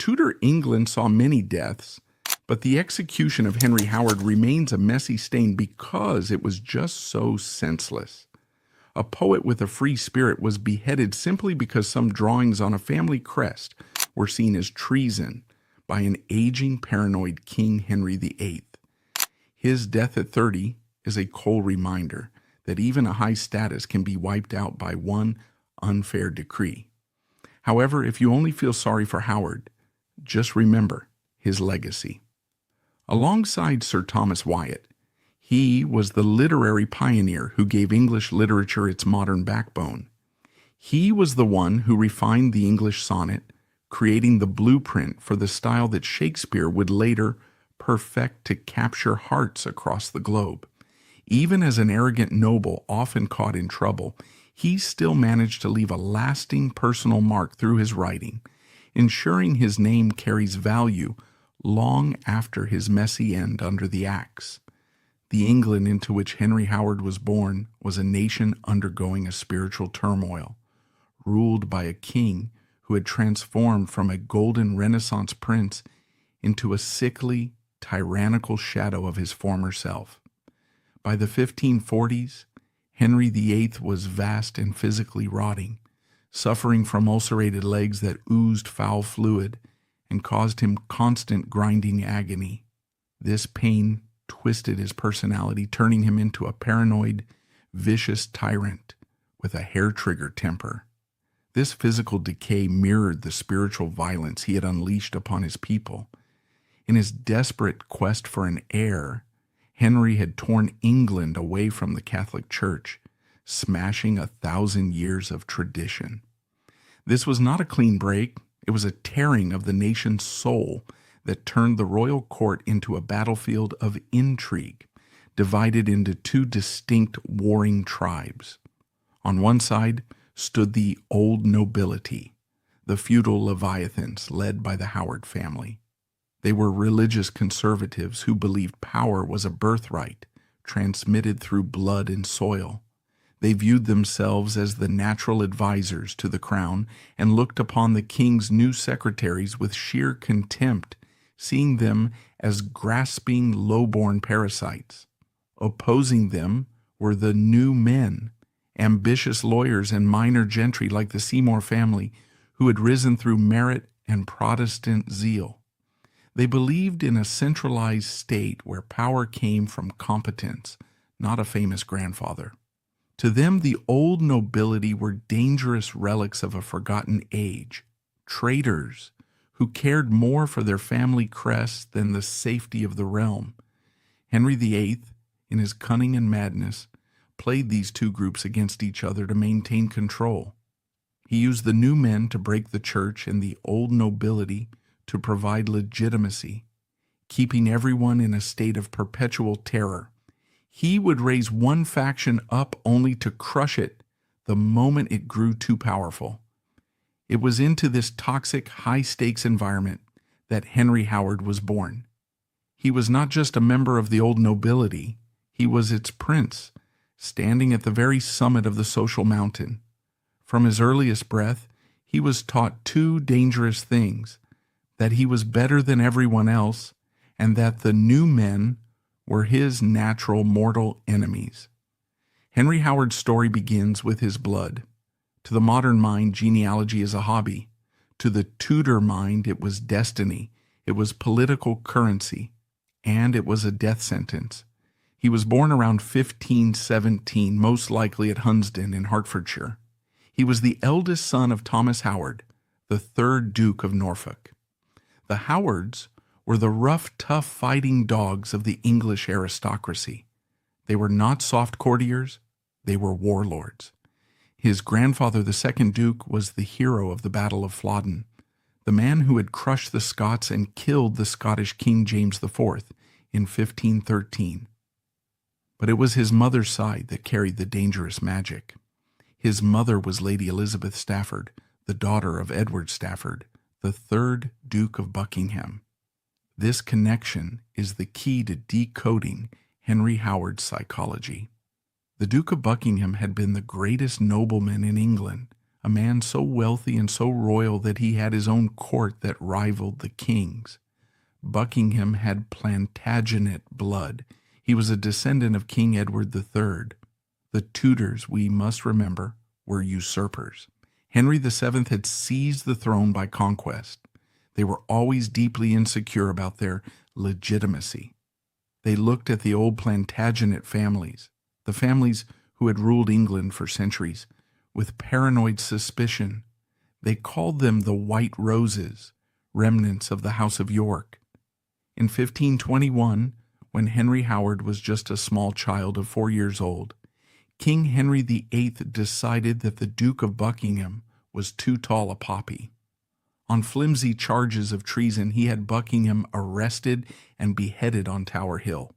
Tudor England saw many deaths, but the execution of Henry Howard remains a messy stain because it was just so senseless. A poet with a free spirit was beheaded simply because some drawings on a family crest were seen as treason by an aging, paranoid King Henry VIII. His death at 30 is a cold reminder that even a high status can be wiped out by one unfair decree. However, if you only feel sorry for Howard, just remember his legacy. Alongside Sir Thomas Wyatt, he was the literary pioneer who gave English literature its modern backbone. He was the one who refined the English sonnet, creating the blueprint for the style that Shakespeare would later perfect to capture hearts across the globe. Even as an arrogant noble often caught in trouble, he still managed to leave a lasting personal mark through his writing, ensuring his name carries value long after his messy end under the axe. The England into which Henry Howard was born was a nation undergoing a spiritual turmoil, ruled by a king who had transformed from a golden Renaissance prince into a sickly, tyrannical shadow of his former self. By the 1540s, Henry VIII was vast and physically rotting, suffering from ulcerated legs that oozed foul fluid and caused him constant grinding agony. This pain twisted his personality, turning him into a paranoid, vicious tyrant with a hair-trigger temper. This physical decay mirrored the spiritual violence he had unleashed upon his people. In his desperate quest for an heir, Henry had torn England away from the Catholic Church, smashing 1,000 years of tradition. This was not a clean break. It was a tearing of the nation's soul that turned the royal court into a battlefield of intrigue, divided into two distinct warring tribes. On one side stood the old nobility, the feudal leviathans led by the Howard family. They were religious conservatives who believed power was a birthright, transmitted through blood and soil. They viewed themselves as the natural advisors to the crown and looked upon the king's new secretaries with sheer contempt, seeing them as grasping, low-born parasites. Opposing them were the new men, ambitious lawyers and minor gentry like the Seymour family, who had risen through merit and Protestant zeal. They believed in a centralized state where power came from competence, not a famous grandfather. To them, the old nobility were dangerous relics of a forgotten age, traitors who cared more for their family crest than the safety of the realm. Henry VIII, in his cunning and madness, played these two groups against each other to maintain control. He used the new men to break the church and the old nobility to provide legitimacy, keeping everyone in a state of perpetual terror. He would raise one faction up only to crush it the moment it grew too powerful. It was into this toxic, high-stakes environment that Henry Howard was born. He was not just a member of the old nobility, he was its prince, standing at the very summit of the social mountain. From his earliest breath, he was taught two dangerous things: that he was better than everyone else, and that the new men were his natural mortal enemies. Henry Howard's story begins with his blood. To the modern mind, genealogy is a hobby. To the Tudor mind, it was destiny, it was political currency, and it was a death sentence. He was born around 1517, most likely at Hunsdon in Hertfordshire. He was the eldest son of Thomas Howard, the third Duke of Norfolk. The Howards were the rough, tough fighting dogs of the English aristocracy. They were not soft courtiers, they were warlords. His grandfather, the second Duke, was the hero of the Battle of Flodden, the man who had crushed the Scots and killed the Scottish King James IV in 1513. But it was his mother's side that carried the dangerous magic. His mother was Lady Elizabeth Stafford, the daughter of Edward Stafford, the third Duke of Buckingham. This connection is the key to decoding Henry Howard's psychology. The Duke of Buckingham had been the greatest nobleman in England, a man so wealthy and so royal that he had his own court that rivaled the king's. Buckingham had Plantagenet blood. He was a descendant of King Edward III. The Tudors, we must remember, were usurpers. Henry VII had seized the throne by conquest. They were always deeply insecure about their legitimacy. They looked at the old Plantagenet families, the families who had ruled England for centuries, with paranoid suspicion. They called them the White Roses, remnants of the House of York. In 1521, when Henry Howard was just a small child of 4 years old, King Henry VIII decided that the Duke of Buckingham was too tall a poppy. On flimsy charges of treason, he had Buckingham arrested and beheaded on Tower Hill.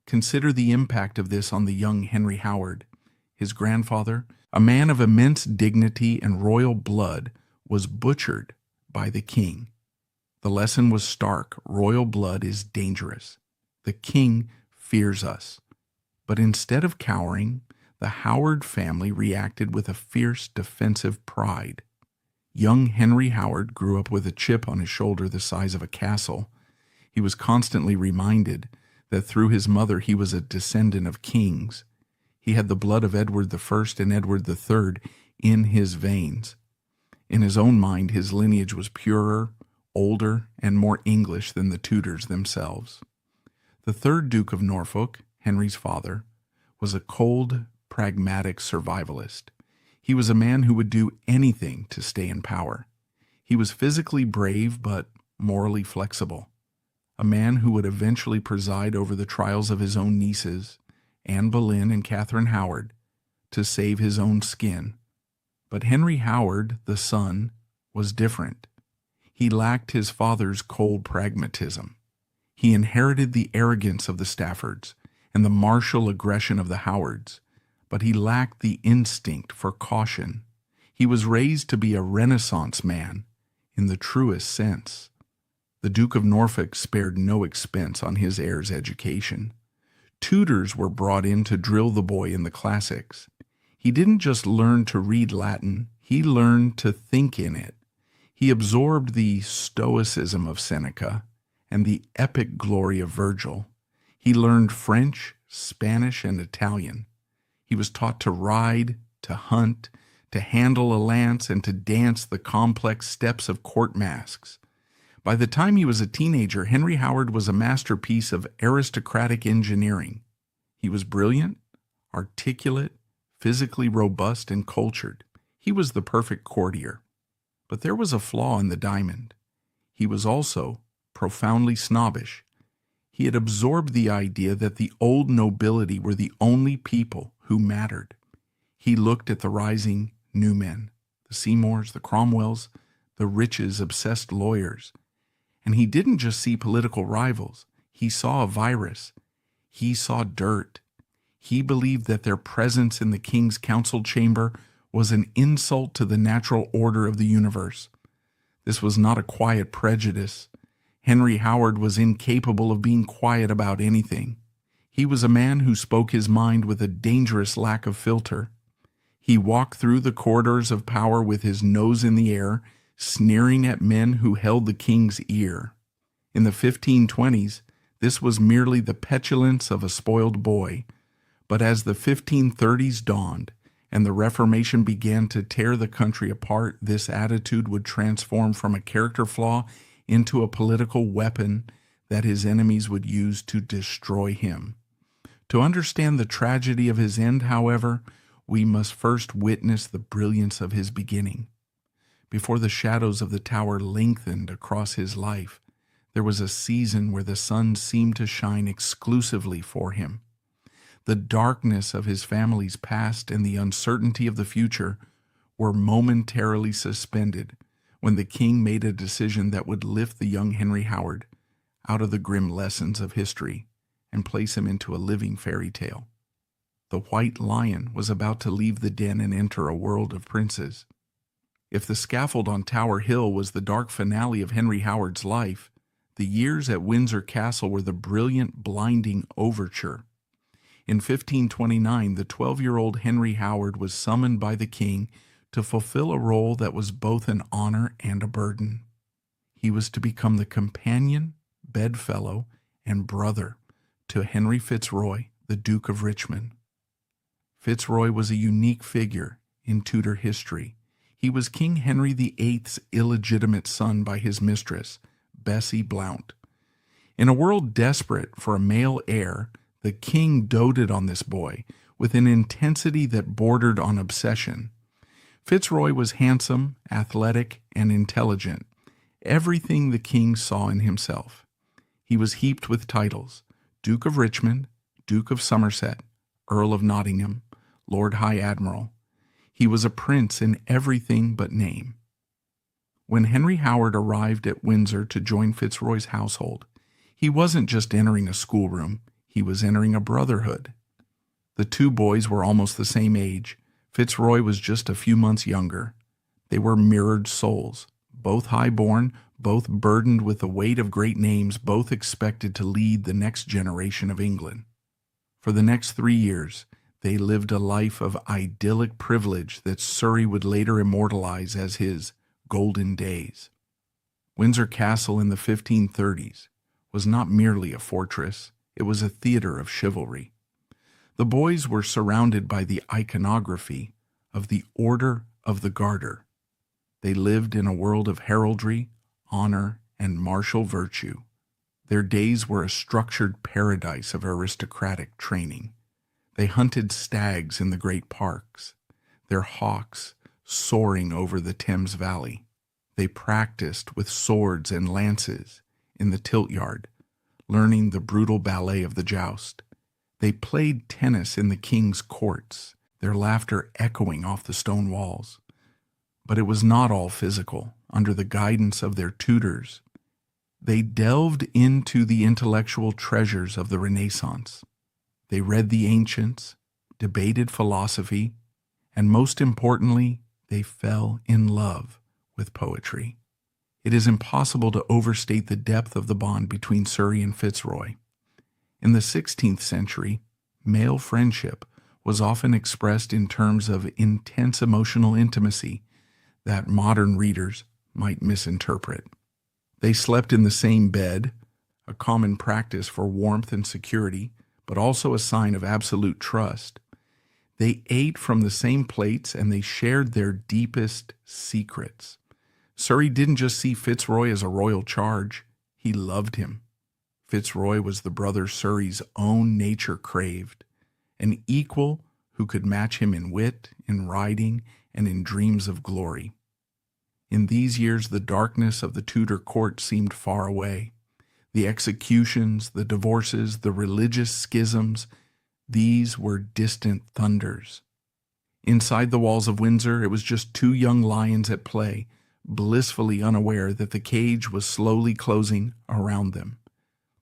Consider the impact of this on the young Henry Howard. His grandfather, a man of immense dignity and royal blood, was butchered by the king. The lesson was stark. Royal blood is dangerous. The king fears us. But instead of cowering, the Howard family reacted with a fierce defensive pride. Young Henry Howard grew up with a chip on his shoulder the size of a castle. He was constantly reminded that through his mother he was a descendant of kings. He had the blood of Edward I and Edward III in his veins. In his own mind, his lineage was purer, older, and more English than the Tudors themselves. The third Duke of Norfolk, Henry's father, was a cold, pragmatic survivalist. He was a man who would do anything to stay in power. He was physically brave but morally flexible. A man who would eventually preside over the trials of his own nieces, Anne Boleyn and Catherine Howard, to save his own skin. But Henry Howard, the son, was different. He lacked his father's cold pragmatism. He inherited the arrogance of the Staffords and the martial aggression of the Howards, but he lacked the instinct for caution. He was raised to be a Renaissance man in the truest sense. The Duke of Norfolk spared no expense on his heir's education. Tutors were brought in to drill the boy in the classics. He didn't just learn to read Latin, he learned to think in it. He absorbed the stoicism of Seneca and the epic glory of Virgil. He learned French, Spanish, and Italian. He was taught to ride, to hunt, to handle a lance, and to dance the complex steps of court masks. By the time he was a teenager, Henry Howard was a masterpiece of aristocratic engineering. He was brilliant, articulate, physically robust, and cultured. He was the perfect courtier. But there was a flaw in the diamond. He was also profoundly snobbish. He had absorbed the idea that the old nobility were the only people who mattered. He looked at the rising new men, the Seymours, the Cromwells, the riches-obsessed lawyers. And he didn't just see political rivals. He saw a virus. He saw dirt. He believed that their presence in the king's council chamber was an insult to the natural order of the universe. This was not a quiet prejudice. Henry Howard was incapable of being quiet about anything. He was a man who spoke his mind with a dangerous lack of filter. He walked through the corridors of power with his nose in the air, sneering at men who held the king's ear. In the 1520s, this was merely the petulance of a spoiled boy. But as the 1530s dawned and the Reformation began to tear the country apart, this attitude would transform from a character flaw into a political weapon that his enemies would use to destroy him. To understand the tragedy of his end, however, we must first witness the brilliance of his beginning. Before the shadows of the tower lengthened across his life, there was a season where the sun seemed to shine exclusively for him. The darkness of his family's past and the uncertainty of the future were momentarily suspended when the king made a decision that would lift the young Henry Howard out of the grim lessons of history and place him into a living fairy tale. The white lion was about to leave the den and enter a world of princes. If the scaffold on Tower Hill was the dark finale of Henry Howard's life, the years at Windsor Castle were the brilliant, blinding overture. In 1529, the 12-year-old Henry Howard was summoned by the king to fulfill a role that was both an honor and a burden. He was to become the companion, bedfellow, and brother to Henry Fitzroy, the Duke of Richmond. Fitzroy was a unique figure in Tudor history. He was King Henry VIII's illegitimate son by his mistress, Bessie Blount. In a world desperate for a male heir, the king doted on this boy with an intensity that bordered on obsession. Fitzroy was handsome, athletic, and intelligent, everything the king saw in himself. He was heaped with titles: Duke of Richmond, Duke of Somerset, Earl of Nottingham, Lord High Admiral. He was a prince in everything but name. When Henry Howard arrived at Windsor to join Fitzroy's household, he wasn't just entering a schoolroom, he was entering a brotherhood. The two boys were almost the same age. Fitzroy was just a few months younger. They were mirrored souls, both high-born, both burdened with the weight of great names, both expected to lead the next generation of England. For the next 3 years, they lived a life of idyllic privilege that Surrey would later immortalize as his golden days. Windsor Castle in the 1530s was not merely a fortress, it was a theater of chivalry. The boys were surrounded by the iconography of the Order of the Garter. They lived in a world of heraldry, honor, and martial virtue. Their days were a structured paradise of aristocratic training. They hunted stags in the great parks, their hawks soaring over the Thames Valley. They practiced with swords and lances in the tilt yard, learning the brutal ballet of the joust. They played tennis in the king's courts, their laughter echoing off the stone walls. But it was not all physical. Under the guidance of their tutors, they delved into the intellectual treasures of the Renaissance. They read the ancients, debated philosophy, and most importantly, they fell in love with poetry. It is impossible to overstate the depth of the bond between Surrey and Fitzroy. In the 16th century, male friendship was often expressed in terms of intense emotional intimacy that modern readers might misinterpret. They slept in the same bed, a common practice for warmth and security, but also a sign of absolute trust. They ate from the same plates and they shared their deepest secrets. Surrey didn't just see Fitzroy as a royal charge, he loved him. Fitzroy was the brother Surrey's own nature craved, an equal who could match him in wit, in riding, and in dreams of glory. In these years, the darkness of the Tudor court seemed far away. The executions, the divorces, the religious schisms, these were distant thunders. Inside the walls of Windsor, it was just two young lions at play, blissfully unaware that the cage was slowly closing around them.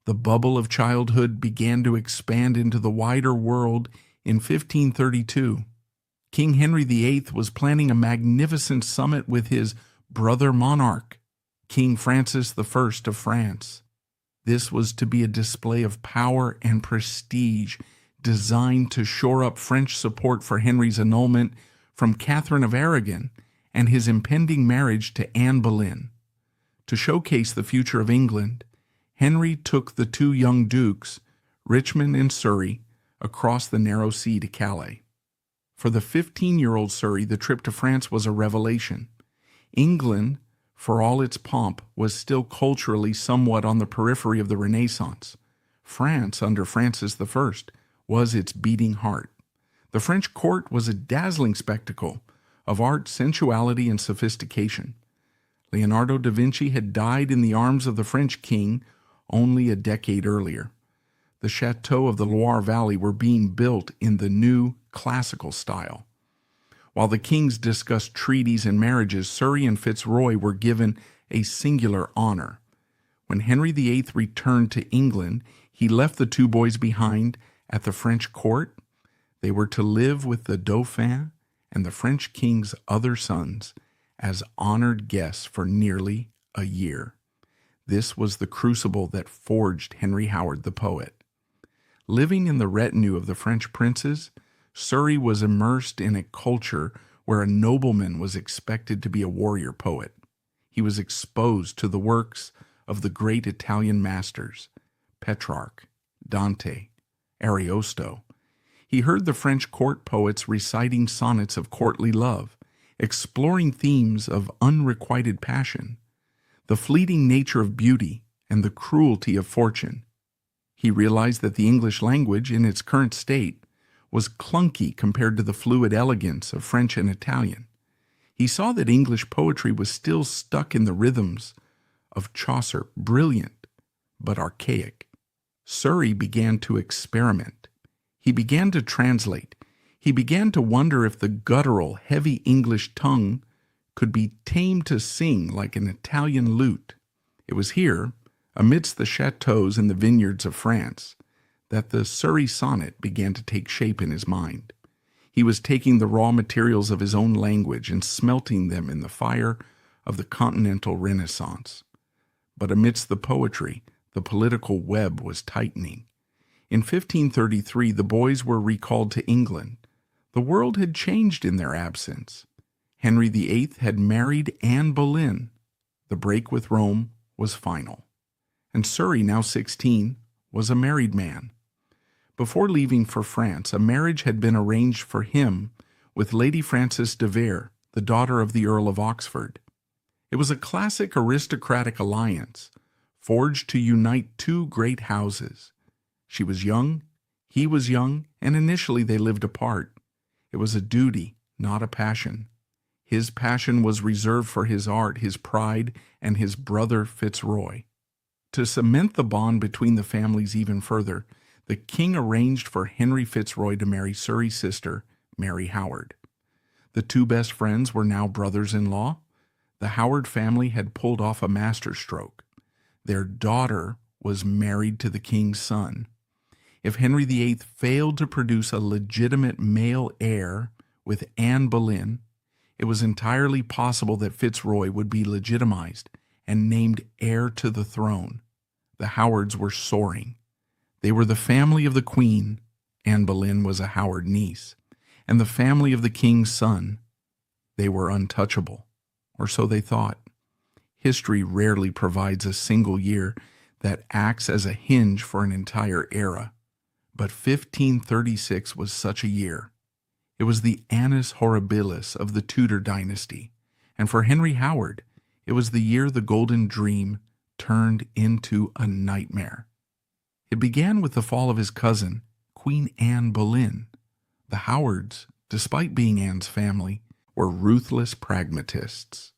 The bubble of childhood began to expand into the wider world in 1532. King Henry VIII was planning a magnificent summit with his brother monarch, King Francis I of France. This was to be a display of power and prestige designed to shore up French support for Henry's annulment from Catherine of Aragon and his impending marriage to Anne Boleyn. To showcase the future of England, Henry took the two young dukes, Richmond and Surrey, across the narrow sea to Calais. For the 15-year-old Surrey, the trip to France was a revelation. England, for all its pomp, was still culturally somewhat on the periphery of the Renaissance. France, under Francis I, was its beating heart. The French court was a dazzling spectacle of art, sensuality, and sophistication. Leonardo da Vinci had died in the arms of the French king only a decade earlier. The chateaux of the Loire Valley were being built in the new classical style. While the kings discussed treaties and marriages, Surrey and Fitzroy were given a singular honor. When Henry VIII returned to England, he left the two boys behind at the French court. They were to live with the Dauphin and the French king's other sons as honored guests for nearly a year. This was the crucible that forged Henry Howard the poet. Living in the retinue of the French princes, Surrey was immersed in a culture where a nobleman was expected to be a warrior poet. He was exposed to the works of the great Italian masters, Petrarch, Dante, Ariosto. He heard the French court poets reciting sonnets of courtly love, exploring themes of unrequited passion, the fleeting nature of beauty, and the cruelty of fortune. He realized that the English language, in its current state, was clunky compared to the fluid elegance of French and Italian. He saw that English poetry was still stuck in the rhythms of Chaucer, brilliant but archaic. Surrey began to experiment. He began to translate. He began to wonder if the guttural, heavy English tongue could be tamed to sing like an Italian lute. It was here, amidst the chateaux and the vineyards of France, that the Surrey sonnet began to take shape in his mind. He was taking the raw materials of his own language and smelting them in the fire of the continental Renaissance. But amidst the poetry, the political web was tightening. In 1533, the boys were recalled to England. The world had changed in their absence. Henry VIII had married Anne Boleyn. The break with Rome was final. And Surrey, now 16, was a married man. Before leaving for France, a marriage had been arranged for him with Lady Frances de Vere, the daughter of the Earl of Oxford. It was a classic aristocratic alliance, forged to unite two great houses. She was young, he was young, and initially they lived apart. It was a duty, not a passion. His passion was reserved for his art, his pride, and his brother Fitzroy. To cement the bond between the families even further, the king arranged for Henry Fitzroy to marry Surrey's sister, Mary Howard. The two best friends were now brothers-in-law. The Howard family had pulled off a masterstroke. Their daughter was married to the king's son. If Henry VIII failed to produce a legitimate male heir with Anne Boleyn, it was entirely possible that Fitzroy would be legitimized and named heir to the throne. The Howards were soaring. They were the family of the Queen. Anne Boleyn was a Howard niece. And the family of the king's son. They were untouchable, or so they thought. History rarely provides a single year that acts as a hinge for an entire era. But 1536 was such a year. It was the annus horribilis of the Tudor dynasty, and for Henry Howard, it was the year the golden dream turned into a nightmare. It began with the fall of his cousin, Queen Anne Boleyn. The Howards, despite being Anne's family, were ruthless pragmatists.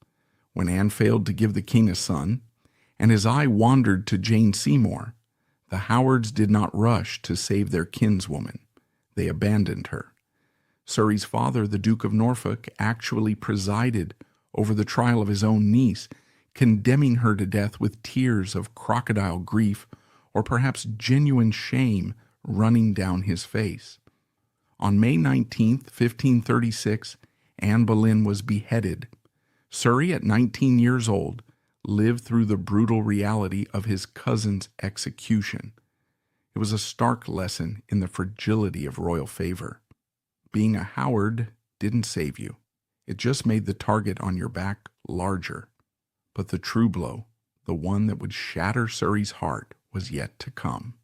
When Anne failed to give the king a son, and his eye wandered to Jane Seymour, the Howards did not rush to save their kinswoman. They abandoned her. Surrey's father, the Duke of Norfolk, actually presided over the trial of his own niece, condemning her to death with tears of crocodile grief or perhaps genuine shame running down his face. On May 19, 1536, Anne Boleyn was beheaded. Surrey, at 19 years old, lived through the brutal reality of his cousin's execution. It was a stark lesson in the fragility of royal favor. Being a Howard didn't save you. It just made the target on your back larger. But the true blow, the one that would shatter Surrey's heart, was yet to come.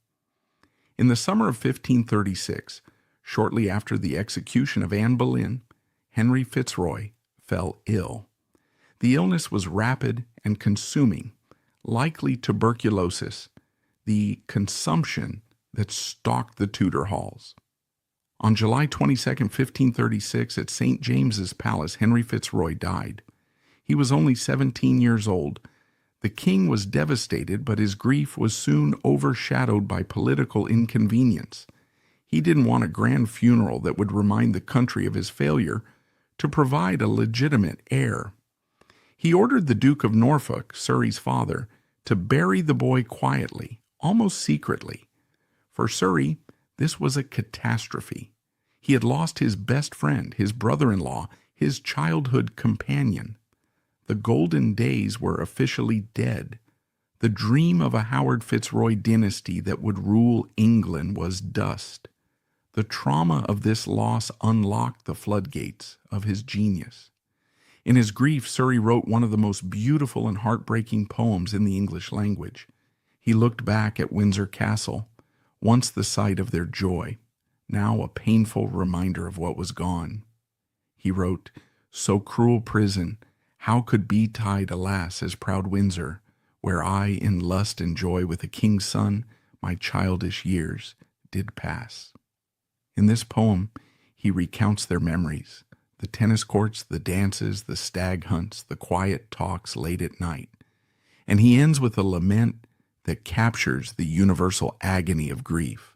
In the summer of 1536, shortly after the execution of Anne Boleyn, Henry Fitzroy fell ill. The illness was rapid and consuming, likely tuberculosis, the consumption that stalked the Tudor halls. On July 22, 1536, at St. James's Palace, Henry Fitzroy died. He was only 17 years old. The king was devastated, but his grief was soon overshadowed by political inconvenience. He didn't want a grand funeral that would remind the country of his failure to provide a legitimate heir. He ordered the Duke of Norfolk, Surrey's father, to bury the boy quietly, almost secretly. For Surrey, this was a catastrophe. He had lost his best friend, his brother-in-law, his childhood companion. The golden days were officially dead. The dream of a Howard Fitzroy dynasty that would rule England was dust. The trauma of this loss unlocked the floodgates of his genius. In his grief, Surrey wrote one of the most beautiful and heartbreaking poems in the English language. He looked back at Windsor Castle, once the site of their joy, now a painful reminder of what was gone. He wrote, "So cruel prison, how could be tied, alas, as proud Windsor, where I in lust and joy with a king's son my childish years did pass." In this poem, he recounts their memories, the tennis courts, the dances, the stag hunts, the quiet talks late at night. And he ends with a lament that captures the universal agony of grief.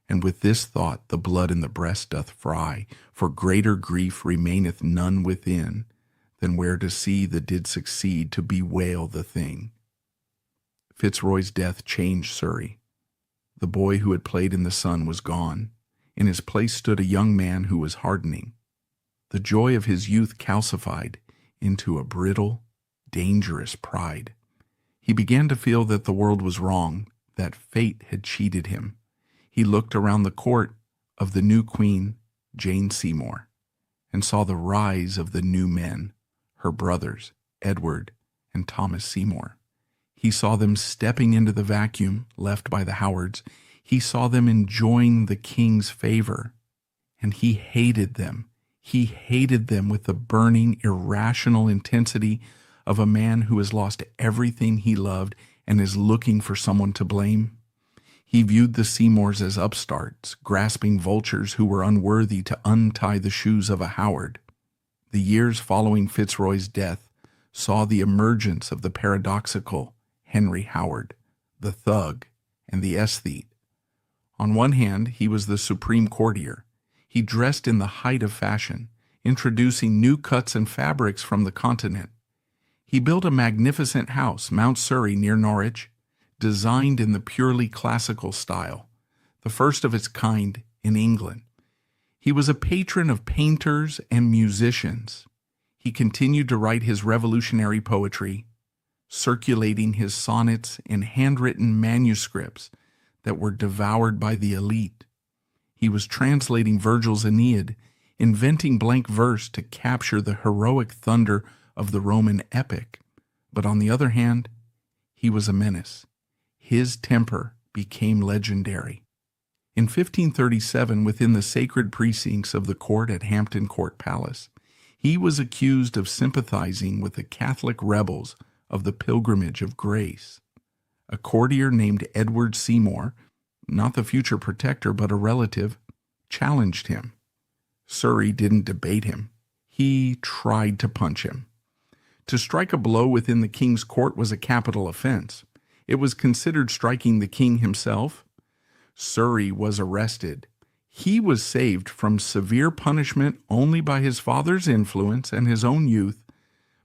"And with this thought the blood in the breast doth fry, for greater grief remaineth none within, than where to see that did succeed to bewail the thing." Fitzroy's death changed Surrey. The boy who had played in the sun was gone. In his place stood a young man who was hardening. The joy of his youth calcified into a brittle, dangerous pride. He began to feel that the world was wrong, that fate had cheated him. He looked around the court of the new queen, Jane Seymour, and saw the rise of the new men, her brothers, Edward and Thomas Seymour. He saw them stepping into the vacuum left by the Howards. He saw them enjoying the king's favor, and he hated them. He hated them with the burning, irrational intensity of a man who has lost everything he loved and is looking for someone to blame. He viewed the Seymours as upstarts, grasping vultures who were unworthy to untie the shoes of a Howard. The years following Fitzroy's death saw the emergence of the paradoxical Henry Howard, the thug and the aesthete. On one hand, he was the supreme courtier. He dressed in the height of fashion, introducing new cuts and fabrics from the continent. He built a magnificent house, Mount Surrey, near Norwich, designed in the purely classical style, the first of its kind in England. He was a patron of painters and musicians. He continued to write his revolutionary poetry, circulating his sonnets in handwritten manuscripts that were devoured by the elite. He was translating Virgil's Aeneid, inventing blank verse to capture the heroic thunder of the Roman epic. But on the other hand, he was a menace. His temper became legendary. In 1537, within the sacred precincts of the court at Hampton Court Palace, he was accused of sympathizing with the Catholic rebels of the Pilgrimage of Grace. A courtier named Edward Seymour, not the future protector but a relative, challenged him. Surrey didn't debate him. He tried to punch him. To strike a blow within the king's court was a capital offense. It was considered striking the king himself. Surrey was arrested. He was saved from severe punishment only by his father's influence and his own youth,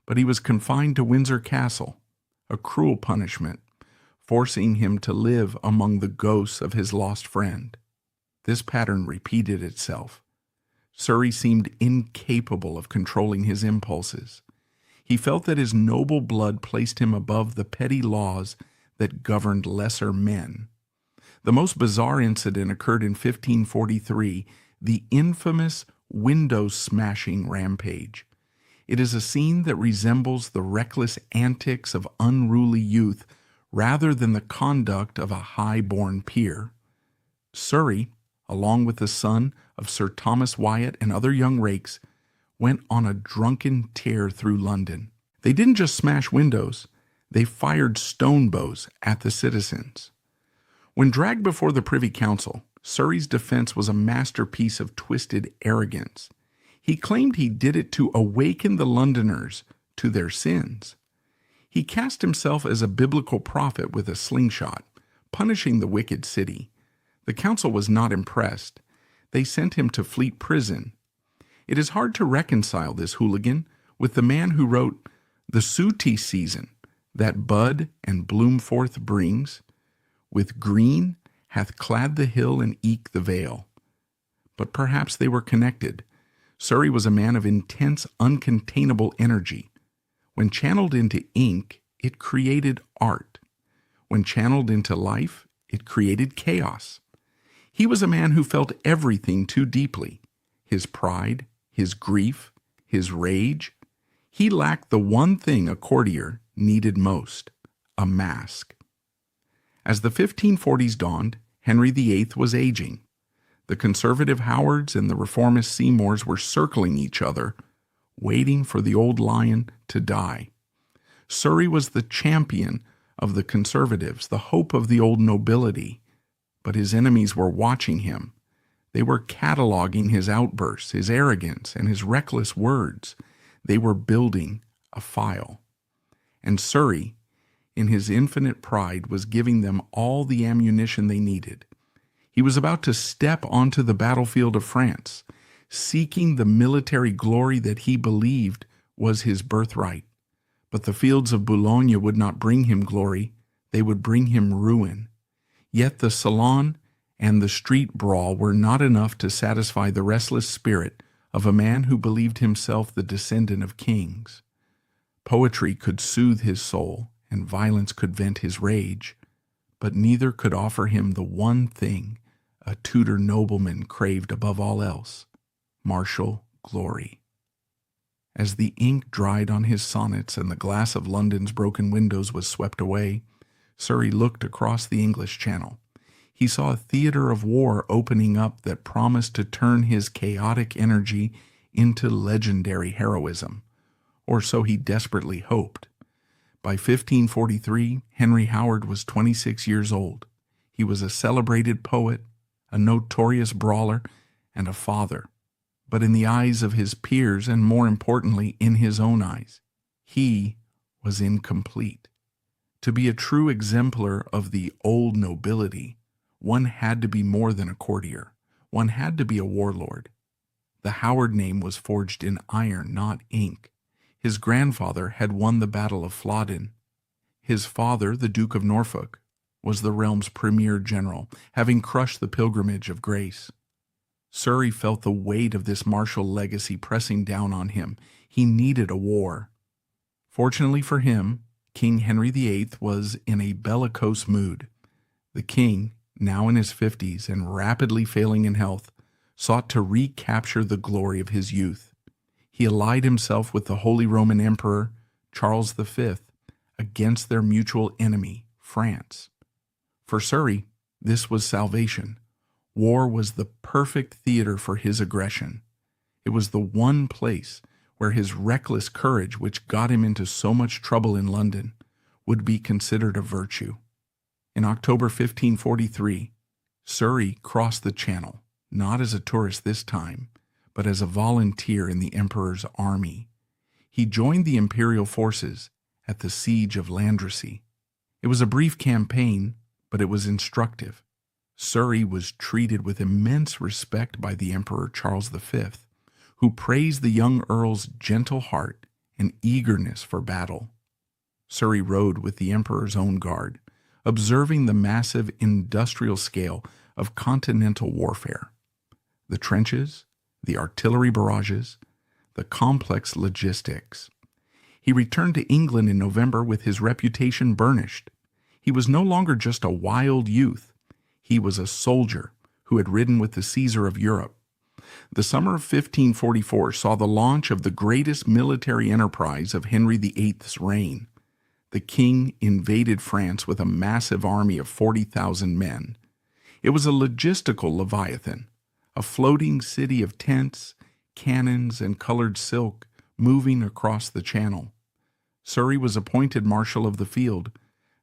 but he was confined to Windsor Castle, a cruel punishment, forcing him to live among the ghosts of his lost friend. This pattern repeated itself. Surrey seemed incapable of controlling his impulses. He felt that his noble blood placed him above the petty laws that governed lesser men. The most bizarre incident occurred in 1543, the infamous window-smashing rampage. It is a scene that resembles the reckless antics of unruly youth rather than the conduct of a high-born peer. Surrey, along with the son of Sir Thomas Wyatt and other young rakes, went on a drunken tear through London. They didn't just smash windows, they fired stone bows at the citizens. When dragged before the Privy Council, Surrey's defense was a masterpiece of twisted arrogance. He claimed he did it to awaken the Londoners to their sins. He cast himself as a biblical prophet with a slingshot, punishing the wicked city. The council was not impressed. They sent him to Fleet Prison. It is hard to reconcile this hooligan with the man who wrote, "The sooty season that bud and bloom forth brings, with green hath clad the hill and eke the vale." But perhaps they were connected. Surrey was a man of intense, uncontainable energy. When channeled into ink, it created art. When channeled into life, it created chaos. He was a man who felt everything too deeply: his pride, his grief, his rage. He lacked the one thing a courtier needed most: a mask. As the 1540s dawned, Henry VIII was aging. The conservative Howards and the reformist Seymours were circling each other, waiting for the old lion to die. Surrey was the champion of the conservatives, the hope of the old nobility. But his enemies were watching him. They were cataloging his outbursts, his arrogance, and his reckless words. They were building a file. And Surrey, in his infinite pride, was giving them all the ammunition they needed. He was about to step onto the battlefield of France, seeking the military glory that he believed was his birthright. But the fields of Boulogne would not bring him glory, they would bring him ruin. Yet the salon and the street brawl were not enough to satisfy the restless spirit of a man who believed himself the descendant of kings. Poetry could soothe his soul, and violence could vent his rage, but neither could offer him the one thing a Tudor nobleman craved above all else: martial glory. As the ink dried on his sonnets and the glass of London's broken windows was swept away, Surrey looked across the English Channel. He saw a theater of war opening up that promised to turn his chaotic energy into legendary heroism, or so he desperately hoped. By 1543, Henry Howard was 26 years old. He was a celebrated poet, a notorious brawler, and a father. But in the eyes of his peers, and more importantly, in his own eyes, he was incomplete. To be a true exemplar of the old nobility, one had to be more than a courtier. One had to be a warlord. The Howard name was forged in iron, not ink. His grandfather had won the Battle of Flodden. His father, the Duke of Norfolk, was the realm's premier general, having crushed the Pilgrimage of Grace. Surrey felt the weight of this martial legacy pressing down on him. He needed a war. Fortunately for him, King Henry VIII was in a bellicose mood. The king, now in his 50s and rapidly failing in health, sought to recapture the glory of his youth. He allied himself with the Holy Roman Emperor, Charles V, against their mutual enemy, France. For Surrey, this was salvation. War was the perfect theater for his aggression. It was the one place where his reckless courage, which got him into so much trouble in London, would be considered a virtue. In October 1543, Surrey crossed the Channel, not as a tourist this time, but as a volunteer in the Emperor's army. He joined the imperial forces at the Siege of Landrecy. It was a brief campaign, but it was instructive. Surrey was treated with immense respect by the Emperor Charles V, who praised the young earl's gentle heart and eagerness for battle. Surrey rode with the Emperor's own guard, observing the massive industrial scale of continental warfare. The trenches, the artillery barrages, the complex logistics. He returned to England in November with his reputation burnished. He was no longer just a wild youth. He was a soldier who had ridden with the Caesar of Europe. The summer of 1544 saw the launch of the greatest military enterprise of Henry VIII's reign. The king invaded France with a massive army of 40,000 men. It was a logistical leviathan, a floating city of tents, cannons, and colored silk moving across the Channel. Surrey was appointed Marshal of the Field,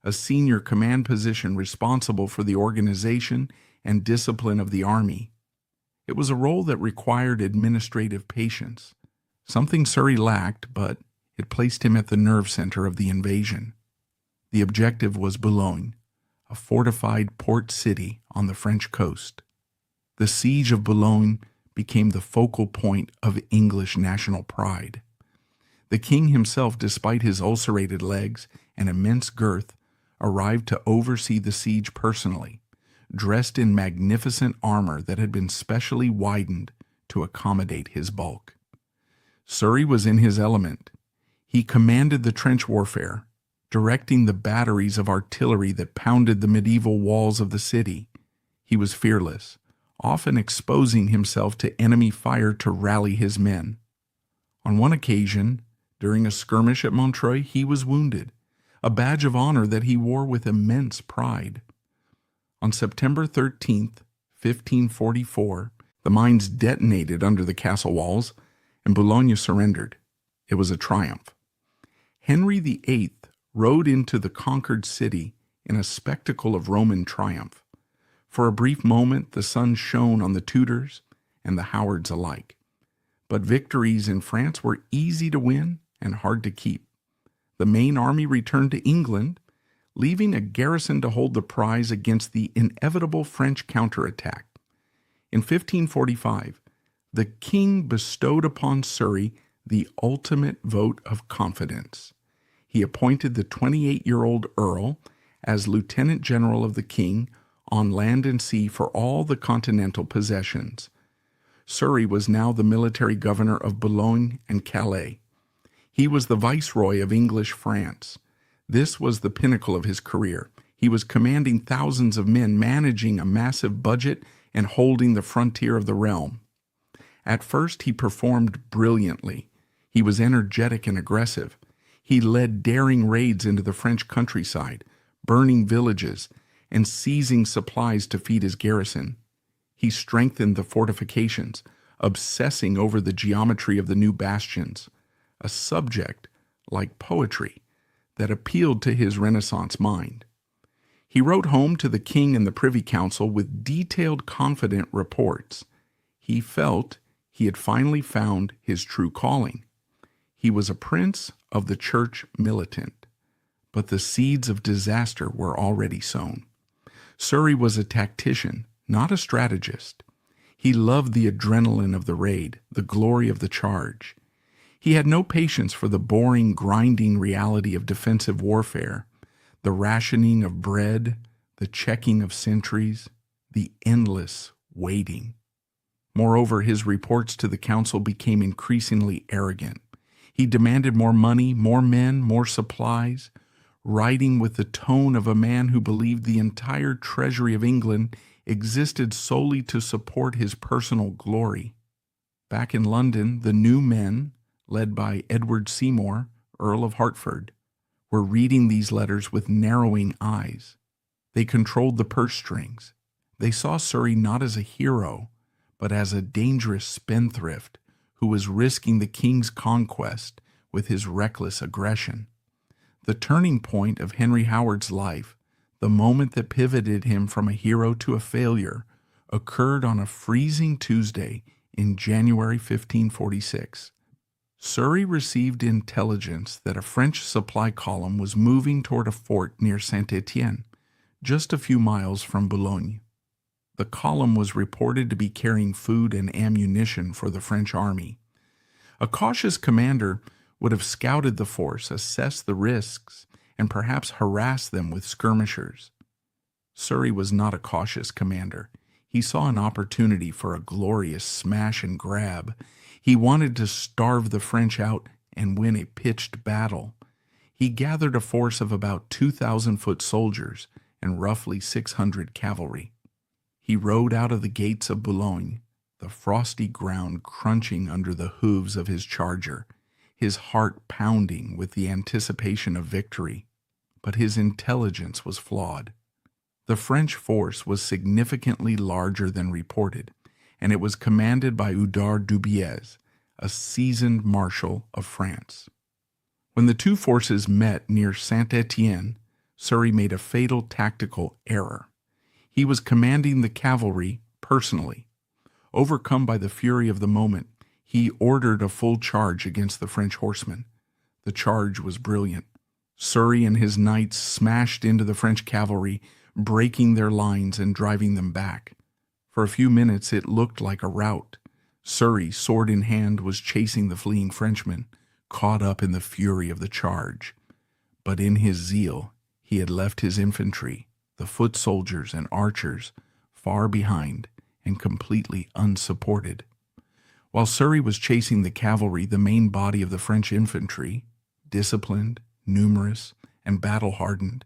a senior command position responsible for the organization and discipline of the army. It was a role that required administrative patience, something Surrey lacked, but it placed him at the nerve center of the invasion. The objective was Boulogne, a fortified port city on the French coast. The siege of Boulogne became the focal point of English national pride. The king himself, despite his ulcerated legs and immense girth, arrived to oversee the siege personally, dressed in magnificent armor that had been specially widened to accommodate his bulk. Surrey was in his element. He commanded the trench warfare, directing the batteries of artillery that pounded the medieval walls of the city. He was fearless, often exposing himself to enemy fire to rally his men. On one occasion, during a skirmish at Montreuil, he was wounded, a badge of honor that he wore with immense pride. On September 13th, 1544, the mines detonated under the castle walls, and Boulogne surrendered. It was a triumph. Henry VIII rode into the conquered city in a spectacle of Roman triumph. For a brief moment, the sun shone on the Tudors and the Howards alike. But victories in France were easy to win and hard to keep. The main army returned to England, leaving a garrison to hold the prize against the inevitable French counterattack. In 1545, the king bestowed upon Surrey the ultimate vote of confidence. He appointed the 28-year-old Earl as Lieutenant General of the King on land and sea for all the continental possessions. Surrey was now the military governor of Boulogne and Calais. He was the viceroy of English France. This was the pinnacle of his career. He was commanding thousands of men, managing a massive budget, and holding the frontier of the realm. At first, he performed brilliantly. He was energetic and aggressive. He led daring raids into the French countryside, burning villages, and seizing supplies to feed his garrison. He strengthened the fortifications, obsessing over the geometry of the new bastions, a subject, like poetry, that appealed to his Renaissance mind. He wrote home to the king and the Privy Council with detailed, confident reports. He felt he had finally found his true calling. He was a prince of the church militant, but the seeds of disaster were already sown. Surrey was a tactician, not a strategist. He loved the adrenaline of the raid, the glory of the charge. He had no patience for the boring, grinding reality of defensive warfare, the rationing of bread, the checking of sentries, the endless waiting. Moreover, his reports to the council became increasingly arrogant. He demanded more money, more men, more supplies, writing with the tone of a man who believed the entire treasury of England existed solely to support his personal glory. Back in London, the new men, led by Edward Seymour, Earl of Hertford, were reading these letters with narrowing eyes. They controlled the purse strings. They saw Surrey not as a hero, but as a dangerous spendthrift who was risking the king's conquest with his reckless aggression. The turning point of Henry Howard's life, the moment that pivoted him from a hero to a failure, occurred on a freezing Tuesday in January 1546. Surrey received intelligence that a French supply column was moving toward a fort near Saint-Étienne, just a few miles from Boulogne. The column was reported to be carrying food and ammunition for the French army. A cautious commander would have scouted the force, assessed the risks, and perhaps harassed them with skirmishers. Surrey was not a cautious commander. He saw an opportunity for a glorious smash and grab. He wanted to starve the French out and win a pitched battle. He gathered a force of about 2,000 foot soldiers and roughly 600 cavalry. He rode out of the gates of Boulogne, the frosty ground crunching under the hooves of his charger, his heart pounding with the anticipation of victory. But his intelligence was flawed. The French force was significantly larger than reported, and it was commanded by Oudard Dubiez, a seasoned marshal of France. When the two forces met near Saint-Étienne, Surrey made a fatal tactical error. He was commanding the cavalry personally. Overcome by the fury of the moment, he ordered a full charge against the French horsemen. The charge was brilliant. Surrey and his knights smashed into the French cavalry, breaking their lines and driving them back. For a few minutes it looked like a rout. Surrey, sword in hand, was chasing the fleeing Frenchmen, caught up in the fury of the charge. But in his zeal, he had left his infantry, the foot soldiers and archers, far behind and completely unsupported. While Surrey was chasing the cavalry, the main body of the French infantry, disciplined, numerous, and battle-hardened,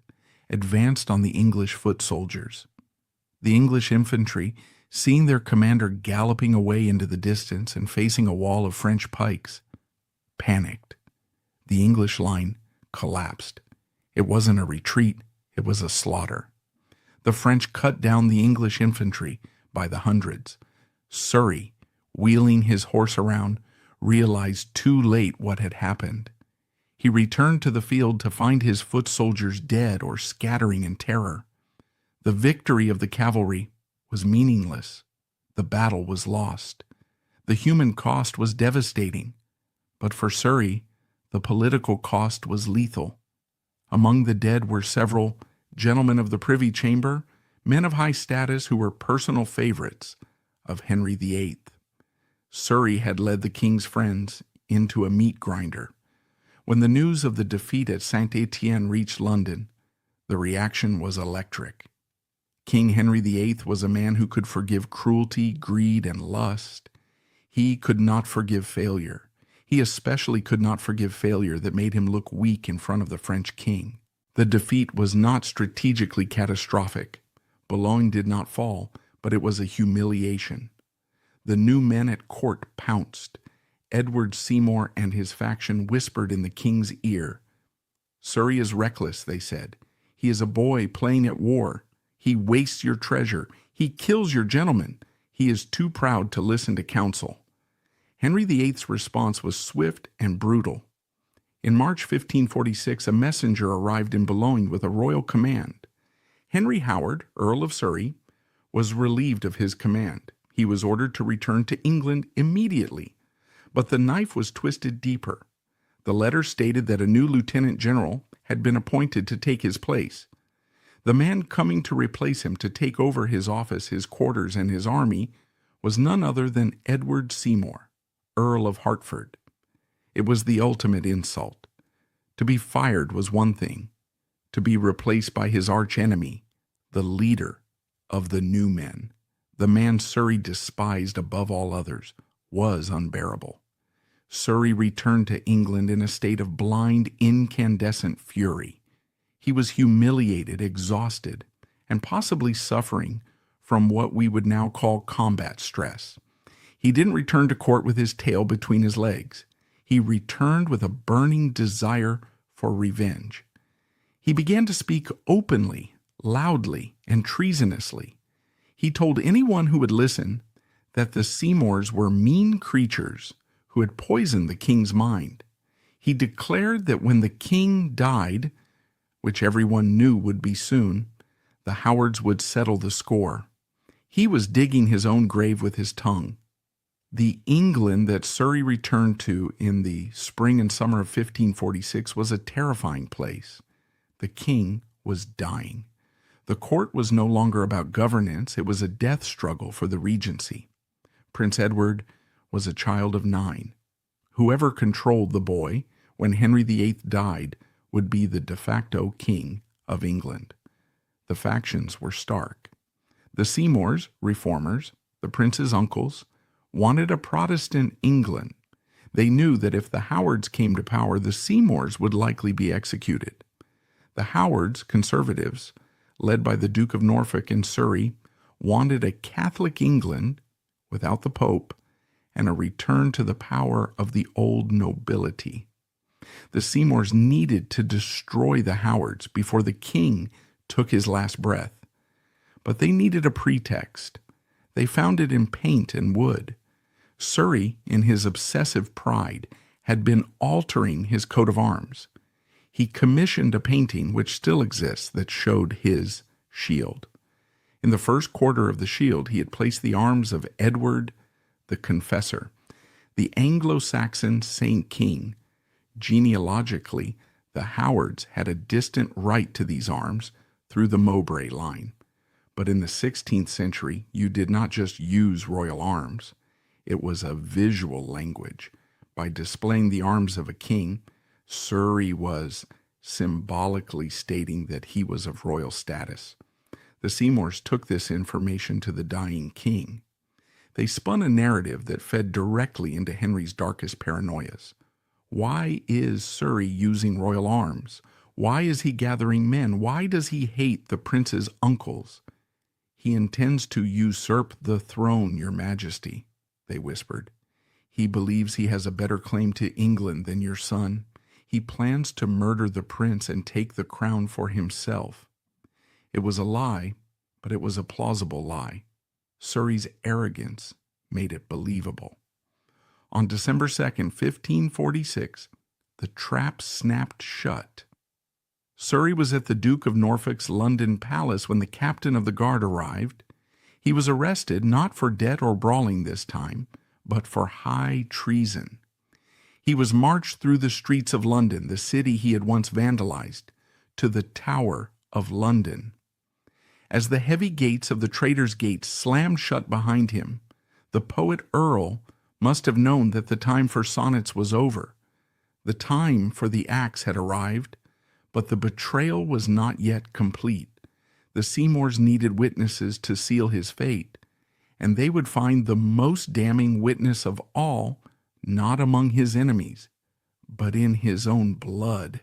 advanced on the English foot soldiers. The English infantry, Seeing their commander galloping away into the distance and facing a wall of French pikes, panicked. The English line collapsed. It wasn't a retreat, it was a slaughter. The French cut down the English infantry by the hundreds. Surrey, wheeling his horse around, realized too late what had happened. He returned to the field to find his foot soldiers dead or scattering in terror. The victory of the cavalry was meaningless. The battle was lost. The human cost was devastating. But for Surrey, the political cost was lethal. Among the dead were several gentlemen of the Privy Chamber, men of high status who were personal favorites of Henry VIII. Surrey had led the king's friends into a meat grinder. When the news of the defeat at Saint-Étienne reached London, the reaction was electric. King Henry VIII was a man who could forgive cruelty, greed, and lust. He could not forgive failure. He especially could not forgive failure that made him look weak in front of the French king. The defeat was not strategically catastrophic. Boulogne did not fall, but it was a humiliation. The new men at court pounced. Edward Seymour and his faction whispered in the king's ear. "Surrey is reckless," they said. "He is a boy playing at war. He wastes your treasure. He kills your gentlemen. He is too proud to listen to counsel." Henry VIII's response was swift and brutal. In March 1546, a messenger arrived in Boulogne with a royal command. Henry Howard, Earl of Surrey, was relieved of his command. He was ordered to return to England immediately. But the knife was twisted deeper. The letter stated that a new lieutenant general had been appointed to take his place. The man coming to replace him to take over his office, his quarters, and his army was none other than Edward Seymour, Earl of Hertford. It was the ultimate insult. To be fired was one thing. To be replaced by his archenemy, the leader of the new men, the man Surrey despised above all others, was unbearable. Surrey returned to England in a state of blind, incandescent fury. He was humiliated, exhausted, and possibly suffering from what we would now call combat stress. He didn't return to court with his tail between his legs. He returned with a burning desire for revenge. He began to speak openly, loudly, and treasonously. He told anyone who would listen that the Seymours were mean creatures who had poisoned the king's mind. He declared that when the king died, which everyone knew would be soon, the Howards would settle the score. He was digging his own grave with his tongue. The England that Surrey returned to in the spring and summer of 1546 was a terrifying place. The king was dying. The court was no longer about governance, it was a death struggle for the regency. Prince Edward was a child of 9. Whoever controlled the boy when Henry VIII died would be the de facto king of England. The factions were stark. The Seymours, reformers, the prince's uncles, wanted a Protestant England. They knew that if the Howards came to power, the Seymours would likely be executed. The Howards, conservatives, led by the Duke of Norfolk and Surrey, wanted a Catholic England without the Pope and a return to the power of the old nobility. The Seymours needed to destroy the Howards before the king took his last breath. But they needed a pretext. They found it in paint and wood. Surrey, in his obsessive pride, had been altering his coat of arms. He commissioned a painting which still exists that showed his shield. In the first quarter of the shield, he had placed the arms of Edward the Confessor, the Anglo-Saxon Saint King. Genealogically, the Howards had a distant right to these arms through the Mowbray line. But in the 16th century, you did not just use royal arms. It was a visual language. By displaying the arms of a king, Surrey was symbolically stating that he was of royal status. The Seymours took this information to the dying king. They spun a narrative that fed directly into Henry's darkest paranoias. Why is Surrey using royal arms? Why is he gathering men? Why does he hate the prince's uncles? "He intends to usurp the throne, your majesty," they whispered. "He believes he has a better claim to England than your son. He plans to murder the prince and take the crown for himself." It was a lie, but it was a plausible lie. Surrey's arrogance made it believable. On December 2nd, 1546, the trap snapped shut. Surrey was at the Duke of Norfolk's London palace when the captain of the guard arrived. He was arrested not for debt or brawling this time, but for high treason. He was marched through the streets of London, the city he had once vandalized, to the Tower of London. As the heavy gates of the Traitor's Gate slammed shut behind him, the poet Earl must have known that the time for sonnets was over. The time for the axe had arrived, but the betrayal was not yet complete. The Seymours needed witnesses to seal his fate, and they would find the most damning witness of all not among his enemies, but in his own blood.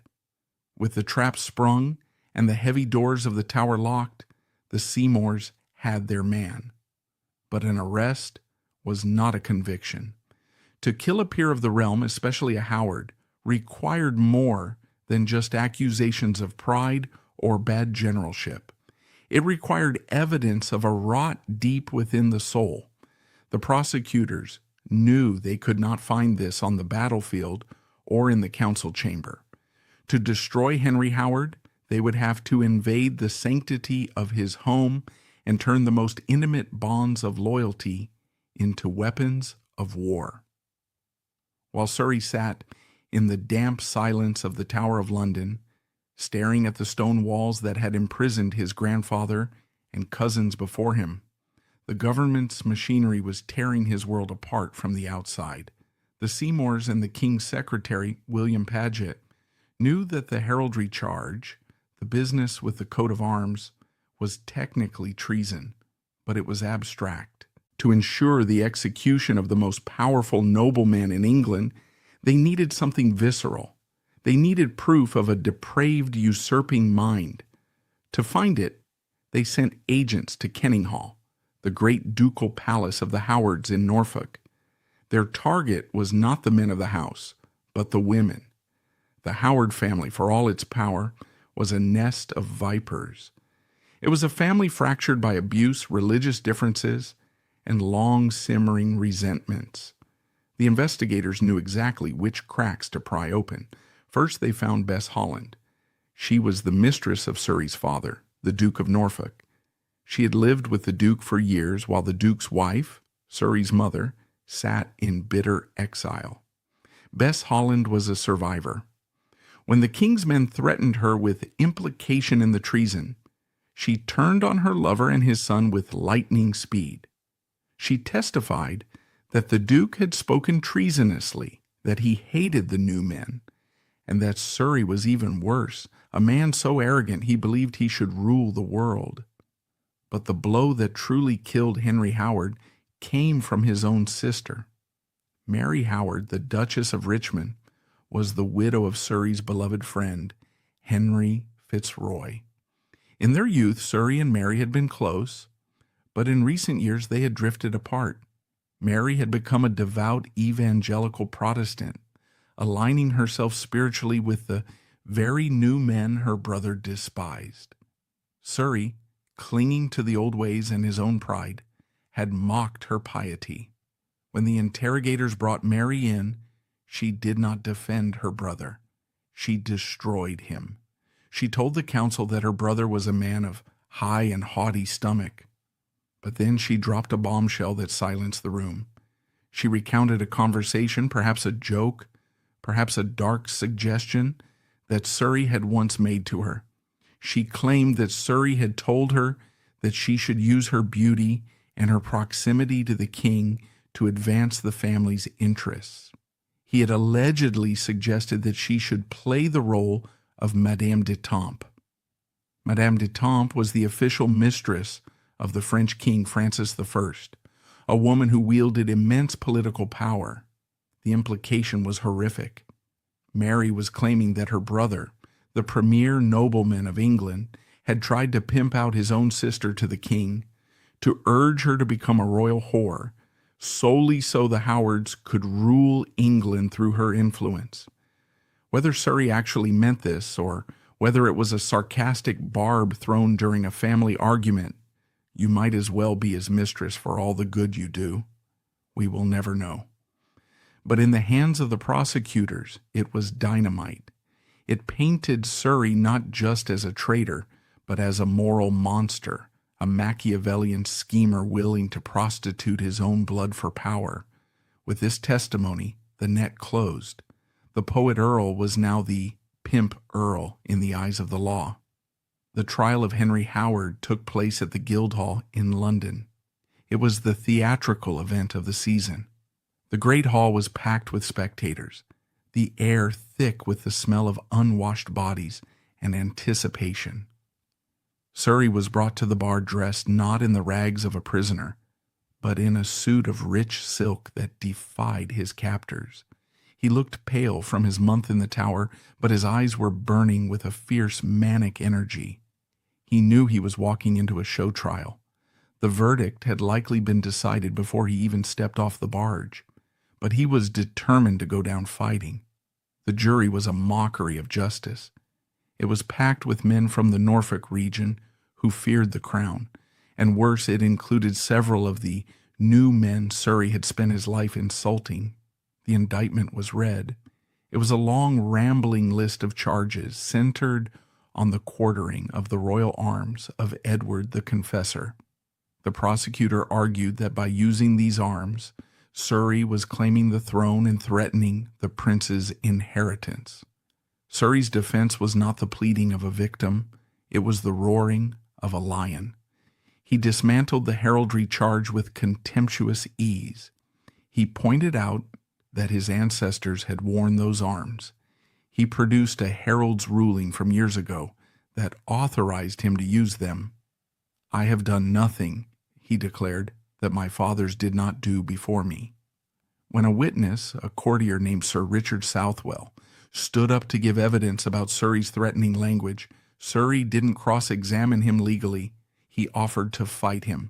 With the trap sprung and the heavy doors of the tower locked, the Seymours had their man. But an arrest was not a conviction. To kill a peer of the realm, especially a Howard, required more than just accusations of pride or bad generalship. It required evidence of a rot deep within the soul. The prosecutors knew they could not find this on the battlefield or in the council chamber. To destroy Henry Howard, they would have to invade the sanctity of his home and turn the most intimate bonds of loyalty into weapons of war. While Surrey sat in the damp silence of the Tower of London, staring at the stone walls that had imprisoned his grandfather and cousins before him, the government's machinery was tearing his world apart from the outside. The Seymours and the King's secretary, William Paget, knew that the heraldry charge, the business with the coat of arms, was technically treason, but it was abstract. To ensure the execution of the most powerful nobleman in England, they needed something visceral. They needed proof of a depraved, usurping mind. To find it, they sent agents to Kenninghall, the great ducal palace of the Howards in Norfolk. Their target was not the men of the house, but the women. The Howard family, for all its power, was a nest of vipers. It was a family fractured by abuse, religious differences, and long-simmering resentments. The investigators knew exactly which cracks to pry open. First, they found Bess Holland. She was the mistress of Surrey's father, the Duke of Norfolk. She had lived with the Duke for years, while the Duke's wife, Surrey's mother, sat in bitter exile. Bess Holland was a survivor. When the king's men threatened her with implication in the treason, she turned on her lover and his son with lightning speed. She testified that the Duke had spoken treasonously, that he hated the new men, and that Surrey was even worse, a man so arrogant he believed he should rule the world. But the blow that truly killed Henry Howard came from his own sister. Mary Howard, the Duchess of Richmond, was the widow of Surrey's beloved friend, Henry Fitzroy. In their youth, Surrey and Mary had been close, but in recent years they had drifted apart. Mary had become a devout evangelical Protestant, aligning herself spiritually with the very new men her brother despised. Surrey, clinging to the old ways and his own pride, had mocked her piety. When the interrogators brought Mary in, she did not defend her brother. She destroyed him. She told the council that her brother was a man of high and haughty stomach. But then she dropped a bombshell that silenced the room. She recounted a conversation, perhaps a joke, perhaps a dark suggestion that Surrey had once made to her. She claimed that Surrey had told her that she should use her beauty and her proximity to the king to advance the family's interests. He had allegedly suggested that she should play the role of Madame d'Etampes. Madame d'Etampes was the official mistress of the French king Francis I, a woman who wielded immense political power. The implication was horrific. Mary was claiming that her brother, the premier nobleman of England, had tried to pimp out his own sister to the king, to urge her to become a royal whore, solely so the Howards could rule England through her influence. Whether Surrey actually meant this, or whether it was a sarcastic barb thrown during a family argument, you might as well be his mistress for all the good you do, we will never know. But in the hands of the prosecutors, it was dynamite. It painted Surrey not just as a traitor, but as a moral monster, a Machiavellian schemer willing to prostitute his own blood for power. With this testimony, the net closed. The poet Earl was now the pimp Earl in the eyes of the law. The trial of Henry Howard took place at the Guildhall in London. It was the theatrical event of the season. The great hall was packed with spectators, the air thick with the smell of unwashed bodies and anticipation. Surrey was brought to the bar dressed not in the rags of a prisoner, but in a suit of rich silk that defied his captors. He looked pale from his month in the Tower, but his eyes were burning with a fierce manic energy. He knew he was walking into a show trial. The verdict had likely been decided before he even stepped off the barge, but he was determined to go down fighting. The jury was a mockery of justice. It was packed with men from the Norfolk region who feared the crown, and worse, it included several of the new men Surrey had spent his life insulting. The indictment was read. It was a long, rambling list of charges centered on the quartering of the royal arms of Edward the Confessor. The prosecutor argued that by using these arms, Surrey was claiming the throne and threatening the prince's inheritance. Surrey's defense was not the pleading of a victim, it was the roaring of a lion. He dismantled the heraldry charge with contemptuous ease. He pointed out that his ancestors had worn those arms. He produced a herald's ruling from years ago that authorized him to use them. "I have done nothing," he declared, "that my fathers did not do before me." When a witness, a courtier named Sir Richard Southwell, stood up to give evidence about Surrey's threatening language, Surrey didn't cross-examine him legally. He offered to fight him.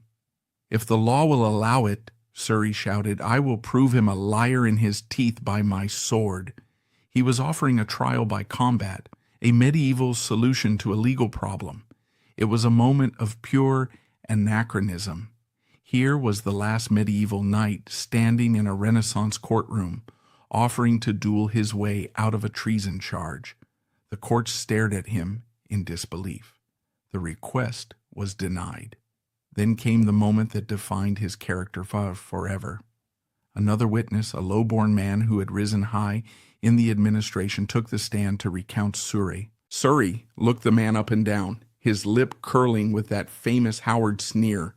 "If the law will allow it," Surrey shouted, "I will prove him a liar in his teeth by my sword." He was offering a trial by combat, a medieval solution to a legal problem. It was a moment of pure anachronism. Here was the last medieval knight standing in a Renaissance courtroom, offering to duel his way out of a treason charge. The court stared at him in disbelief. The request was denied. Then came the moment that defined his character forever. Another witness, a low-born man who had risen high in the administration, took the stand to recount Surrey. Surrey looked the man up and down, his lip curling with that famous Howard sneer.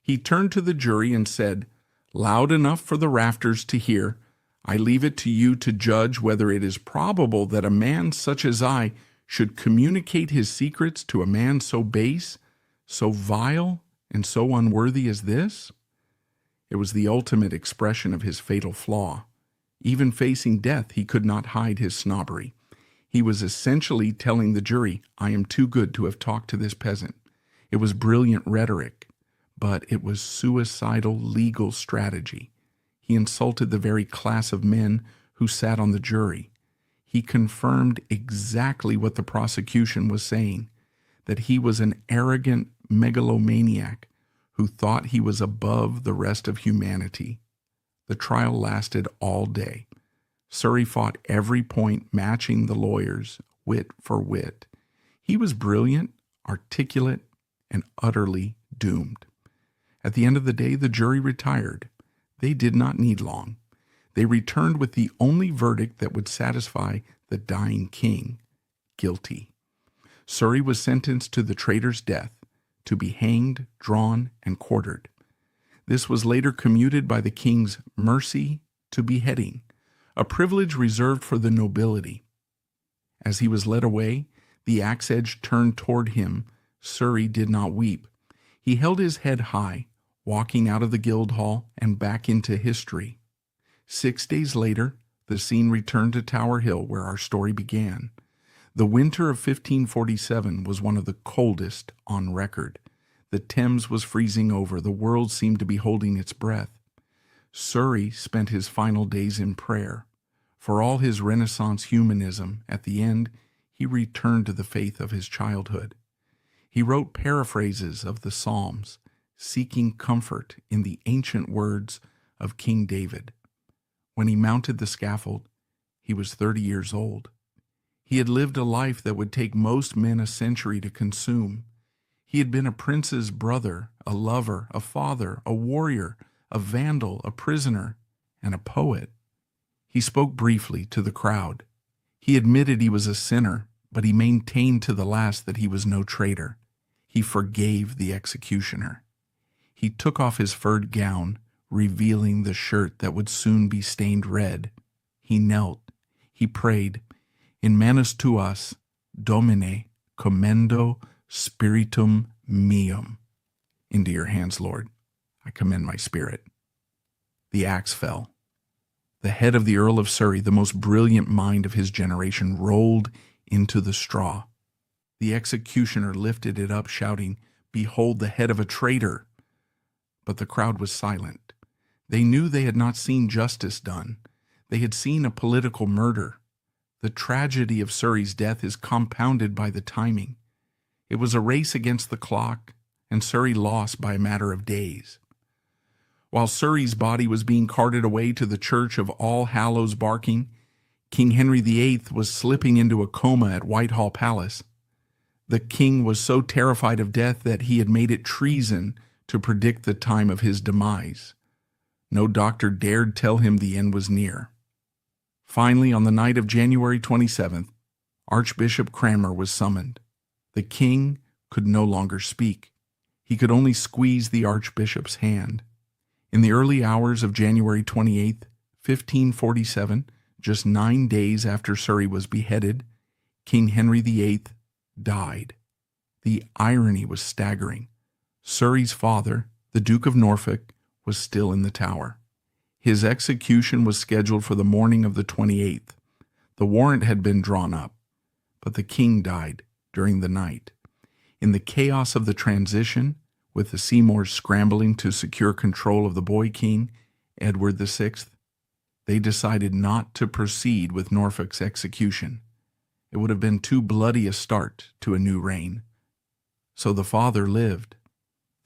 He turned to the jury and said, "Loud enough for the rafters to hear, I leave it to you to judge whether it is probable that a man such as I should communicate his secrets to a man so base, so vile, and so unworthy as this?" It was the ultimate expression of his fatal flaw. Even facing death, he could not hide his snobbery. He was essentially telling the jury, "I am too good to have talked to this peasant." It was brilliant rhetoric, but it was suicidal legal strategy. He insulted the very class of men who sat on the jury. He confirmed exactly what the prosecution was saying, that he was an arrogant megalomaniac who thought he was above the rest of humanity. The trial lasted all day. Surrey fought every point, matching the lawyers, wit for wit. He was brilliant, articulate, and utterly doomed. At the end of the day, the jury retired. They did not need long. They returned with the only verdict that would satisfy the dying king: guilty. Surrey was sentenced to the traitor's death, to be hanged, drawn, and quartered. This was later commuted by the king's mercy to beheading, a privilege reserved for the nobility. As he was led away, the axe edge turned toward him. Surrey did not weep. He held his head high, walking out of the Guildhall and back into history. 6 days later, the scene returned to Tower Hill, where our story began. The winter of 1547 was one of the coldest on record. The Thames was freezing over. The world seemed to be holding its breath. Surrey spent his final days in prayer. For all his Renaissance humanism, at the end, he returned to the faith of his childhood. He wrote paraphrases of the Psalms, seeking comfort in the ancient words of King David. When he mounted the scaffold, he was 30 years old. He had lived a life that would take most men a century to consume. He had been a prince's brother, a lover, a father, a warrior, a vandal, a prisoner, and a poet. He spoke briefly to the crowd. He admitted he was a sinner, but he maintained to the last that he was no traitor. He forgave the executioner. He took off his furred gown, revealing the shirt that would soon be stained red. He knelt. He prayed, "In manus tuas, Domine, commendo spiritum meum." Into your hands, Lord, I commend my spirit. The axe fell. The head of the Earl of Surrey, the most brilliant mind of his generation, rolled into the straw. The executioner lifted it up, shouting, "Behold the head of a traitor!" But the crowd was silent. They knew they had not seen justice done. They had seen a political murder. The tragedy of Surrey's death is compounded by the timing. It was a race against the clock, and Surrey lost by a matter of days. While Surrey's body was being carted away to the church of All Hallows Barking, King Henry VIII was slipping into a coma at Whitehall Palace. The king was so terrified of death that he had made it treason to predict the time of his demise. No doctor dared tell him the end was near. Finally, on the night of January 27th, Archbishop Cranmer was summoned. The king could no longer speak. He could only squeeze the archbishop's hand. In the early hours of January 28th, 1547, just 9 days after Surrey was beheaded, King Henry VIII died. The irony was staggering. Surrey's father, the Duke of Norfolk, was still in the Tower. His execution was scheduled for the morning of the 28th. The warrant had been drawn up, but the king died during the night. In the chaos of the transition, with the Seymours scrambling to secure control of the boy king, Edward VI, they decided not to proceed with Norfolk's execution. It would have been too bloody a start to a new reign. So the father lived.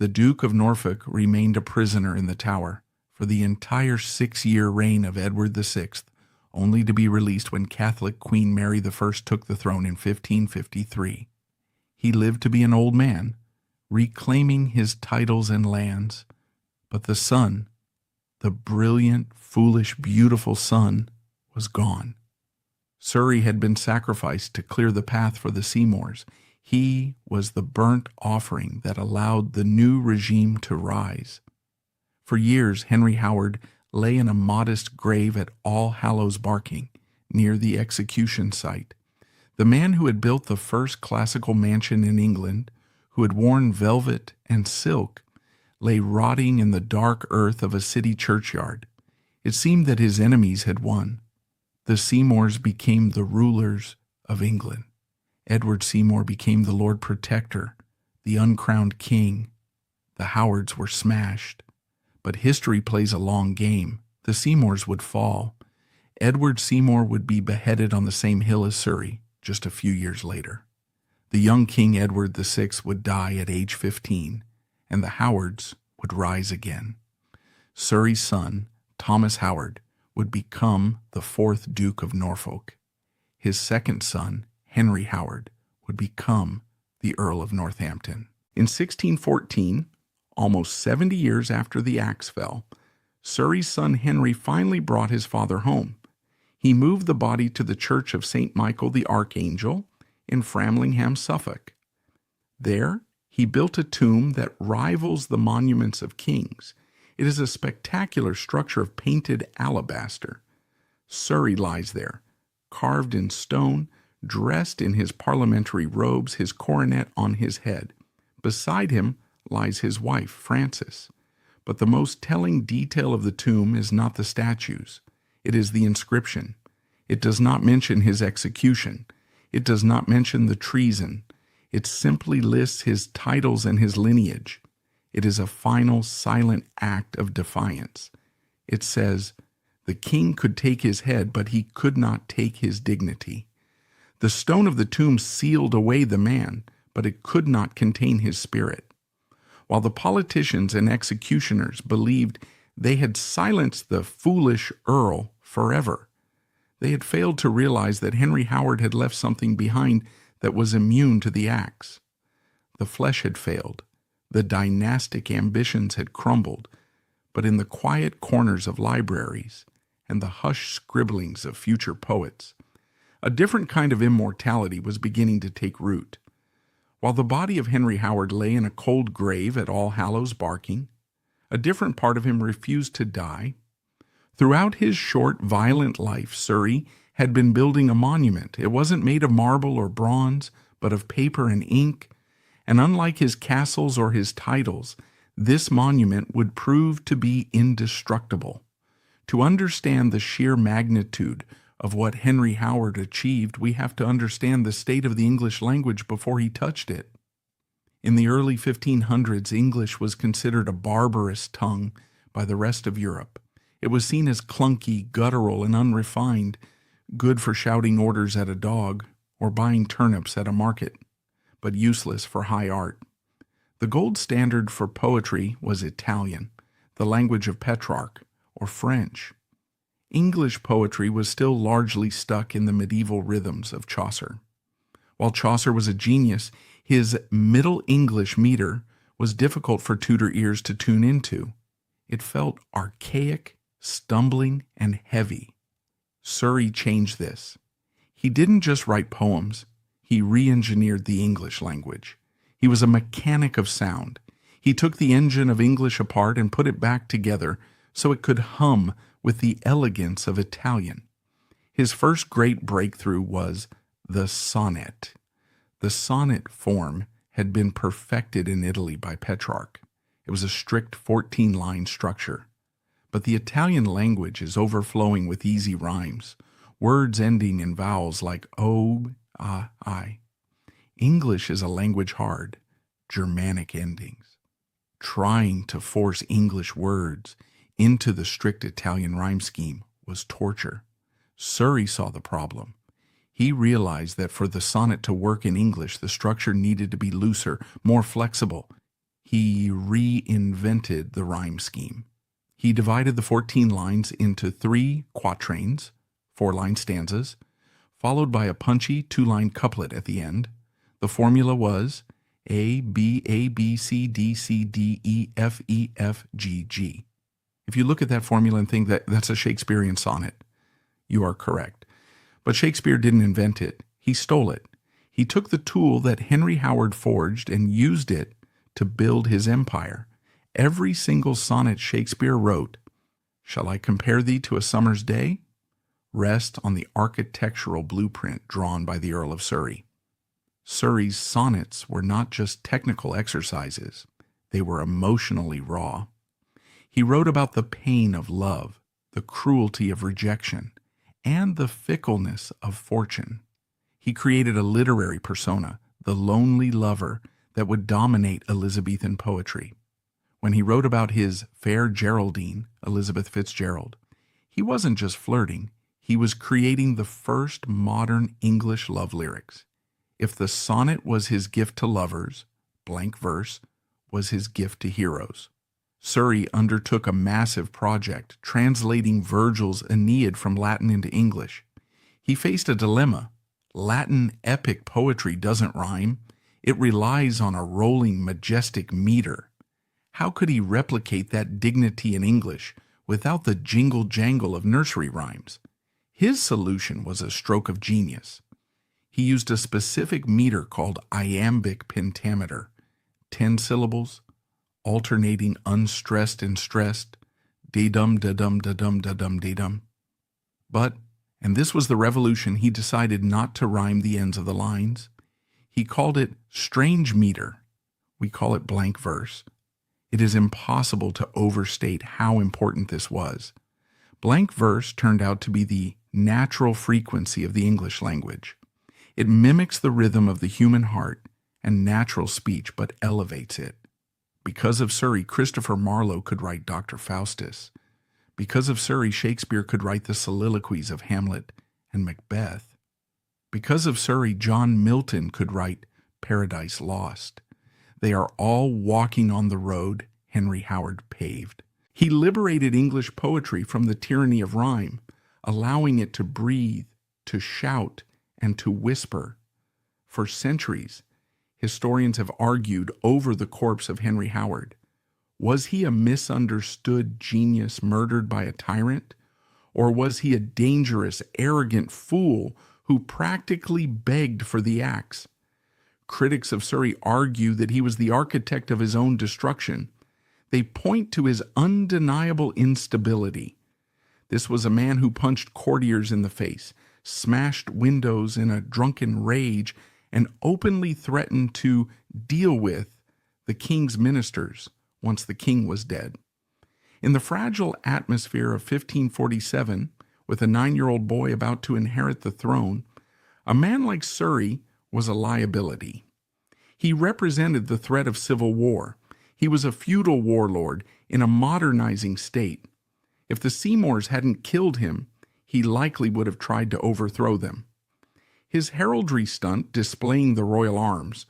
The Duke of Norfolk remained a prisoner in the Tower for the entire 6-year reign of Edward VI, only to be released when Catholic Queen Mary I took the throne in 1553. He lived to be an old man, reclaiming his titles and lands, but the son, the brilliant, foolish, beautiful son, was gone. Surrey had been sacrificed to clear the path for the Seymours. He was the burnt offering that allowed the new regime to rise. For years, Henry Howard lay in a modest grave at All Hallows Barking, near the execution site. The man who had built the first classical mansion in England, who had worn velvet and silk, lay rotting in the dark earth of a city churchyard. It seemed that his enemies had won. The Seymours became the rulers of England. Edward Seymour became the Lord Protector, the uncrowned king. The Howards were smashed. But history plays a long game. The Seymours would fall. Edward Seymour would be beheaded on the same hill as Surrey just a few years later. The young King Edward VI would die at age 15, and the Howards would rise again. Surrey's son, Thomas Howard, would become the 4th Duke of Norfolk. His second son, Henry Howard, would become the Earl of Northampton. In 1614, almost 70 years after the axe fell, Surrey's son Henry finally brought his father home. He moved the body to the Church of St. Michael the Archangel in Framlingham, Suffolk. There, he built a tomb that rivals the monuments of kings. It is a spectacular structure of painted alabaster. Surrey lies there, carved in stone, dressed in his parliamentary robes, his coronet on his head. Beside him lies his wife, Frances. But the most telling detail of the tomb is not the statues. It is the inscription. It does not mention his execution. It does not mention the treason. It simply lists his titles and his lineage. It is a final, silent act of defiance. It says, "The king could take his head, but he could not take his dignity. The stone of the tomb sealed away the man, but it could not contain his spirit." While the politicians and executioners believed they had silenced the foolish Earl forever, they had failed to realize that Henry Howard had left something behind that was immune to the axe. The flesh had failed. The dynastic ambitions had crumbled, but in the quiet corners of libraries and the hushed scribblings of future poets, a different kind of immortality was beginning to take root. While the body of Henry Howard lay in a cold grave at All Hallows Barking, a different part of him refused to die. Throughout his short, violent life, Surrey had been building a monument. It wasn't made of marble or bronze, but of paper and ink, and unlike his castles or his titles, this monument would prove to be indestructible. To understand the sheer magnitude of what Henry Howard achieved, we have to understand the state of the English language before he touched it. In the early 1500s, English was considered a barbarous tongue by the rest of Europe. It was seen as clunky, guttural, and unrefined, good for shouting orders at a dog or buying turnips at a market, but useless for high art. The gold standard for poetry was Italian, the language of Petrarch, or French. English poetry was still largely stuck in the medieval rhythms of Chaucer. While Chaucer was a genius, his Middle English meter was difficult for Tudor ears to tune into. It felt archaic, stumbling, and heavy. Surrey changed this. He didn't just write poems, he re-engineered the English language. He was a mechanic of sound. He took the engine of English apart and put it back together so it could hum with the elegance of Italian. His first great breakthrough was the sonnet. The sonnet form had been perfected in Italy by Petrarch. It was a strict 14-line structure. But the Italian language is overflowing with easy rhymes, words ending in vowels like o, I. English is a language hard, Germanic endings. Trying to force English words into the strict Italian rhyme scheme was torture. Surrey saw the problem. He realized that for the sonnet to work in English, the structure needed to be looser, more flexible. He reinvented the rhyme scheme. He divided the 14 lines into 3 quatrains, 4-line stanzas, followed by a punchy 2-line couplet at the end. The formula was A, B, C, D, E, F, G, G. If you look at that formula and think that that's a Shakespearean sonnet, you are correct. But Shakespeare didn't invent it. He stole it. He took the tool that Henry Howard forged and used it to build his empire. Every single sonnet Shakespeare wrote, "Shall I compare thee to a summer's day?" rest on the architectural blueprint drawn by the Earl of Surrey. Surrey's sonnets were not just technical exercises. They were emotionally raw. He wrote about the pain of love, the cruelty of rejection, and the fickleness of fortune. He created a literary persona, the lonely lover, that would dominate Elizabethan poetry. When he wrote about his fair Geraldine, Elizabeth Fitzgerald, he wasn't just flirting, he was creating the first modern English love lyrics. If the sonnet was his gift to lovers, blank verse was his gift to heroes. Surrey undertook a massive project, translating Virgil's Aeneid from Latin into English. He faced a dilemma. Latin epic poetry doesn't rhyme. It relies on a rolling, majestic meter. How could he replicate that dignity in English without the jingle-jangle of nursery rhymes? His solution was a stroke of genius. He used a specific meter called iambic pentameter, 10 syllables, alternating unstressed and stressed, de-dum, da-dum, da-dum, da-dum, de-dum. But, and this was the revolution, he decided not to rhyme the ends of the lines. He called it strange meter. We call it blank verse. It is impossible to overstate how important this was. Blank verse turned out to be the natural frequency of the English language. It mimics the rhythm of the human heart and natural speech, but elevates it. Because of Surrey, Christopher Marlowe could write Dr. Faustus. Because of Surrey, Shakespeare could write the soliloquies of Hamlet and Macbeth. Because of Surrey, John Milton could write Paradise Lost. They are all walking on the road Henry Howard paved. He liberated English poetry from the tyranny of rhyme, allowing it to breathe, to shout, and to whisper. For centuries, historians have argued over the corpse of Henry Howard. Was he a misunderstood genius murdered by a tyrant? Or was he a dangerous, arrogant fool who practically begged for the axe? Critics of Surrey argue that he was the architect of his own destruction. They point to his undeniable instability. This was a man who punched courtiers in the face, smashed windows in a drunken rage, and openly threatened to deal with the king's ministers once the king was dead. In the fragile atmosphere of 1547, with a 9-year-old boy about to inherit the throne, a man like Surrey was a liability. He represented the threat of civil war. He was a feudal warlord in a modernizing state. If the Seymours hadn't killed him, he likely would have tried to overthrow them. His heraldry stunt, displaying the royal arms,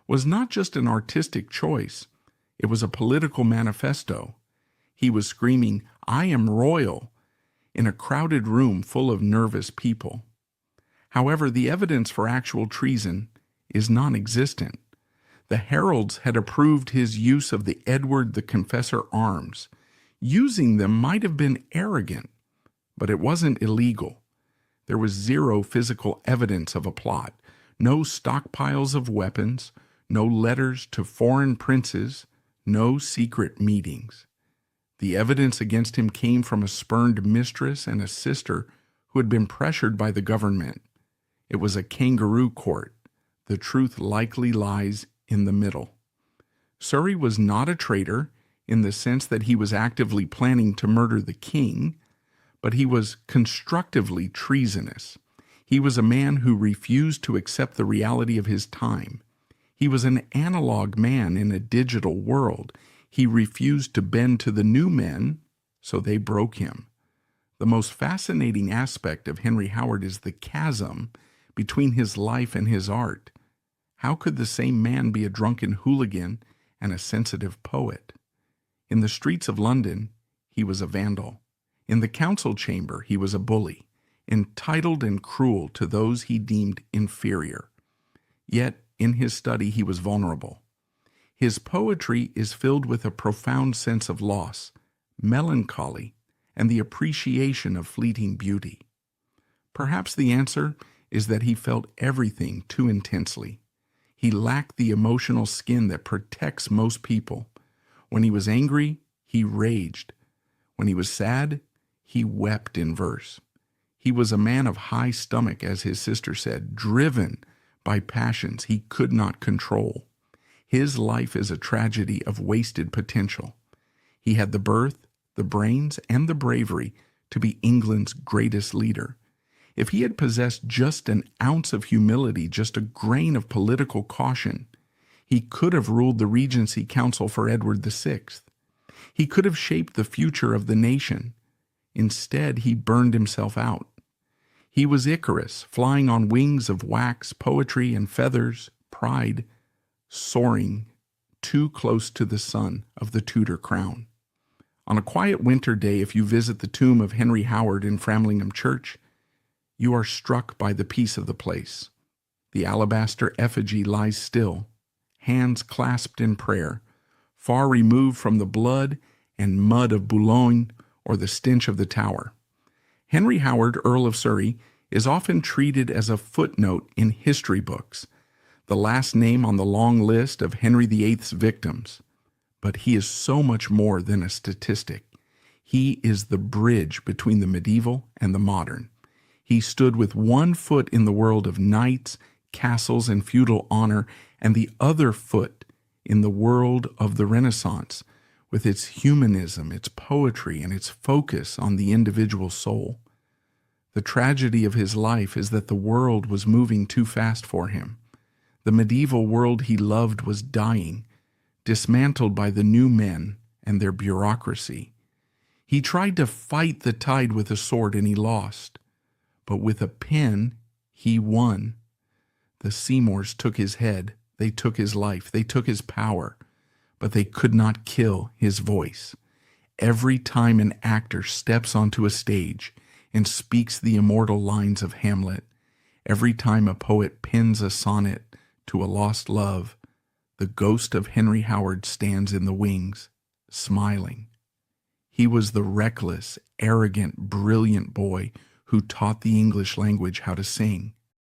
was not just an artistic choice. It was a political manifesto. He was screaming, "I am royal," in a crowded room full of nervous people. However, the evidence for actual treason is non-existent. The heralds had approved his use of the Edward the Confessor arms. Using them might have been arrogant, but it wasn't illegal. There was zero physical evidence of a plot, no stockpiles of weapons, no letters to foreign princes, no secret meetings. The evidence against him came from a spurned mistress and a sister who had been pressured by the government. It was a kangaroo court. The truth likely lies in the middle. Surrey was not a traitor in the sense that he was actively planning to murder the king, but he was constructively treasonous. He was a man who refused to accept the reality of his time. He was an analog man in a digital world. He refused to bend to the new men, so they broke him. The most fascinating aspect of Henry Howard is the chasm between his life and his art. How could the same man be a drunken hooligan and a sensitive poet? In the streets of London, he was a vandal. In the council chamber, he was a bully, entitled and cruel to those he deemed inferior. Yet, in his study, he was vulnerable. His poetry is filled with a profound sense of loss, melancholy, and the appreciation of fleeting beauty. Perhaps the answer is that he felt everything too intensely. He lacked the emotional skin that protects most people. When he was angry, he raged. When he was sad, he wept in verse. He was a man of high stomach, as his sister said, driven by passions he could not control. His life is a tragedy of wasted potential. He had the birth, the brains, and the bravery to be England's greatest leader. If he had possessed just an ounce of humility, just a grain of political caution, he could have ruled the Regency Council for Edward VI. He could have shaped the future of the nation. Instead, he burned himself out. He was Icarus, flying on wings of wax, poetry, and feathers, pride, soaring too close to the sun of the Tudor crown. On a quiet winter day, if you visit the tomb of Henry Howard in Framlingham Church, you are struck by the peace of the place. The alabaster effigy lies still, hands clasped in prayer, far removed from the blood and mud of Boulogne or the stench of the Tower. Henry Howard, Earl of Surrey, is often treated as a footnote in history books, the last name on the long list of Henry VIII's victims. But he is so much more than a statistic. He is the bridge between the medieval and the modern. He stood with one foot in the world of knights, castles, and feudal honor, and the other foot in the world of the Renaissance, with its humanism, its poetry, and its focus on the individual soul. The tragedy of his life is that the world was moving too fast for him. The medieval world he loved was dying, dismantled by the new men and their bureaucracy. He tried to fight the tide with a sword and he lost, but with a pen he won. The Seymours took his head, they took his life, they took his power, but they could not kill his voice. Every time an actor steps onto a stage and speaks the immortal lines of Hamlet, every time a poet pens a sonnet to a lost love, the ghost of Henry Howard stands in the wings, smiling. He was the reckless, arrogant, brilliant boy who taught the English language how to sing.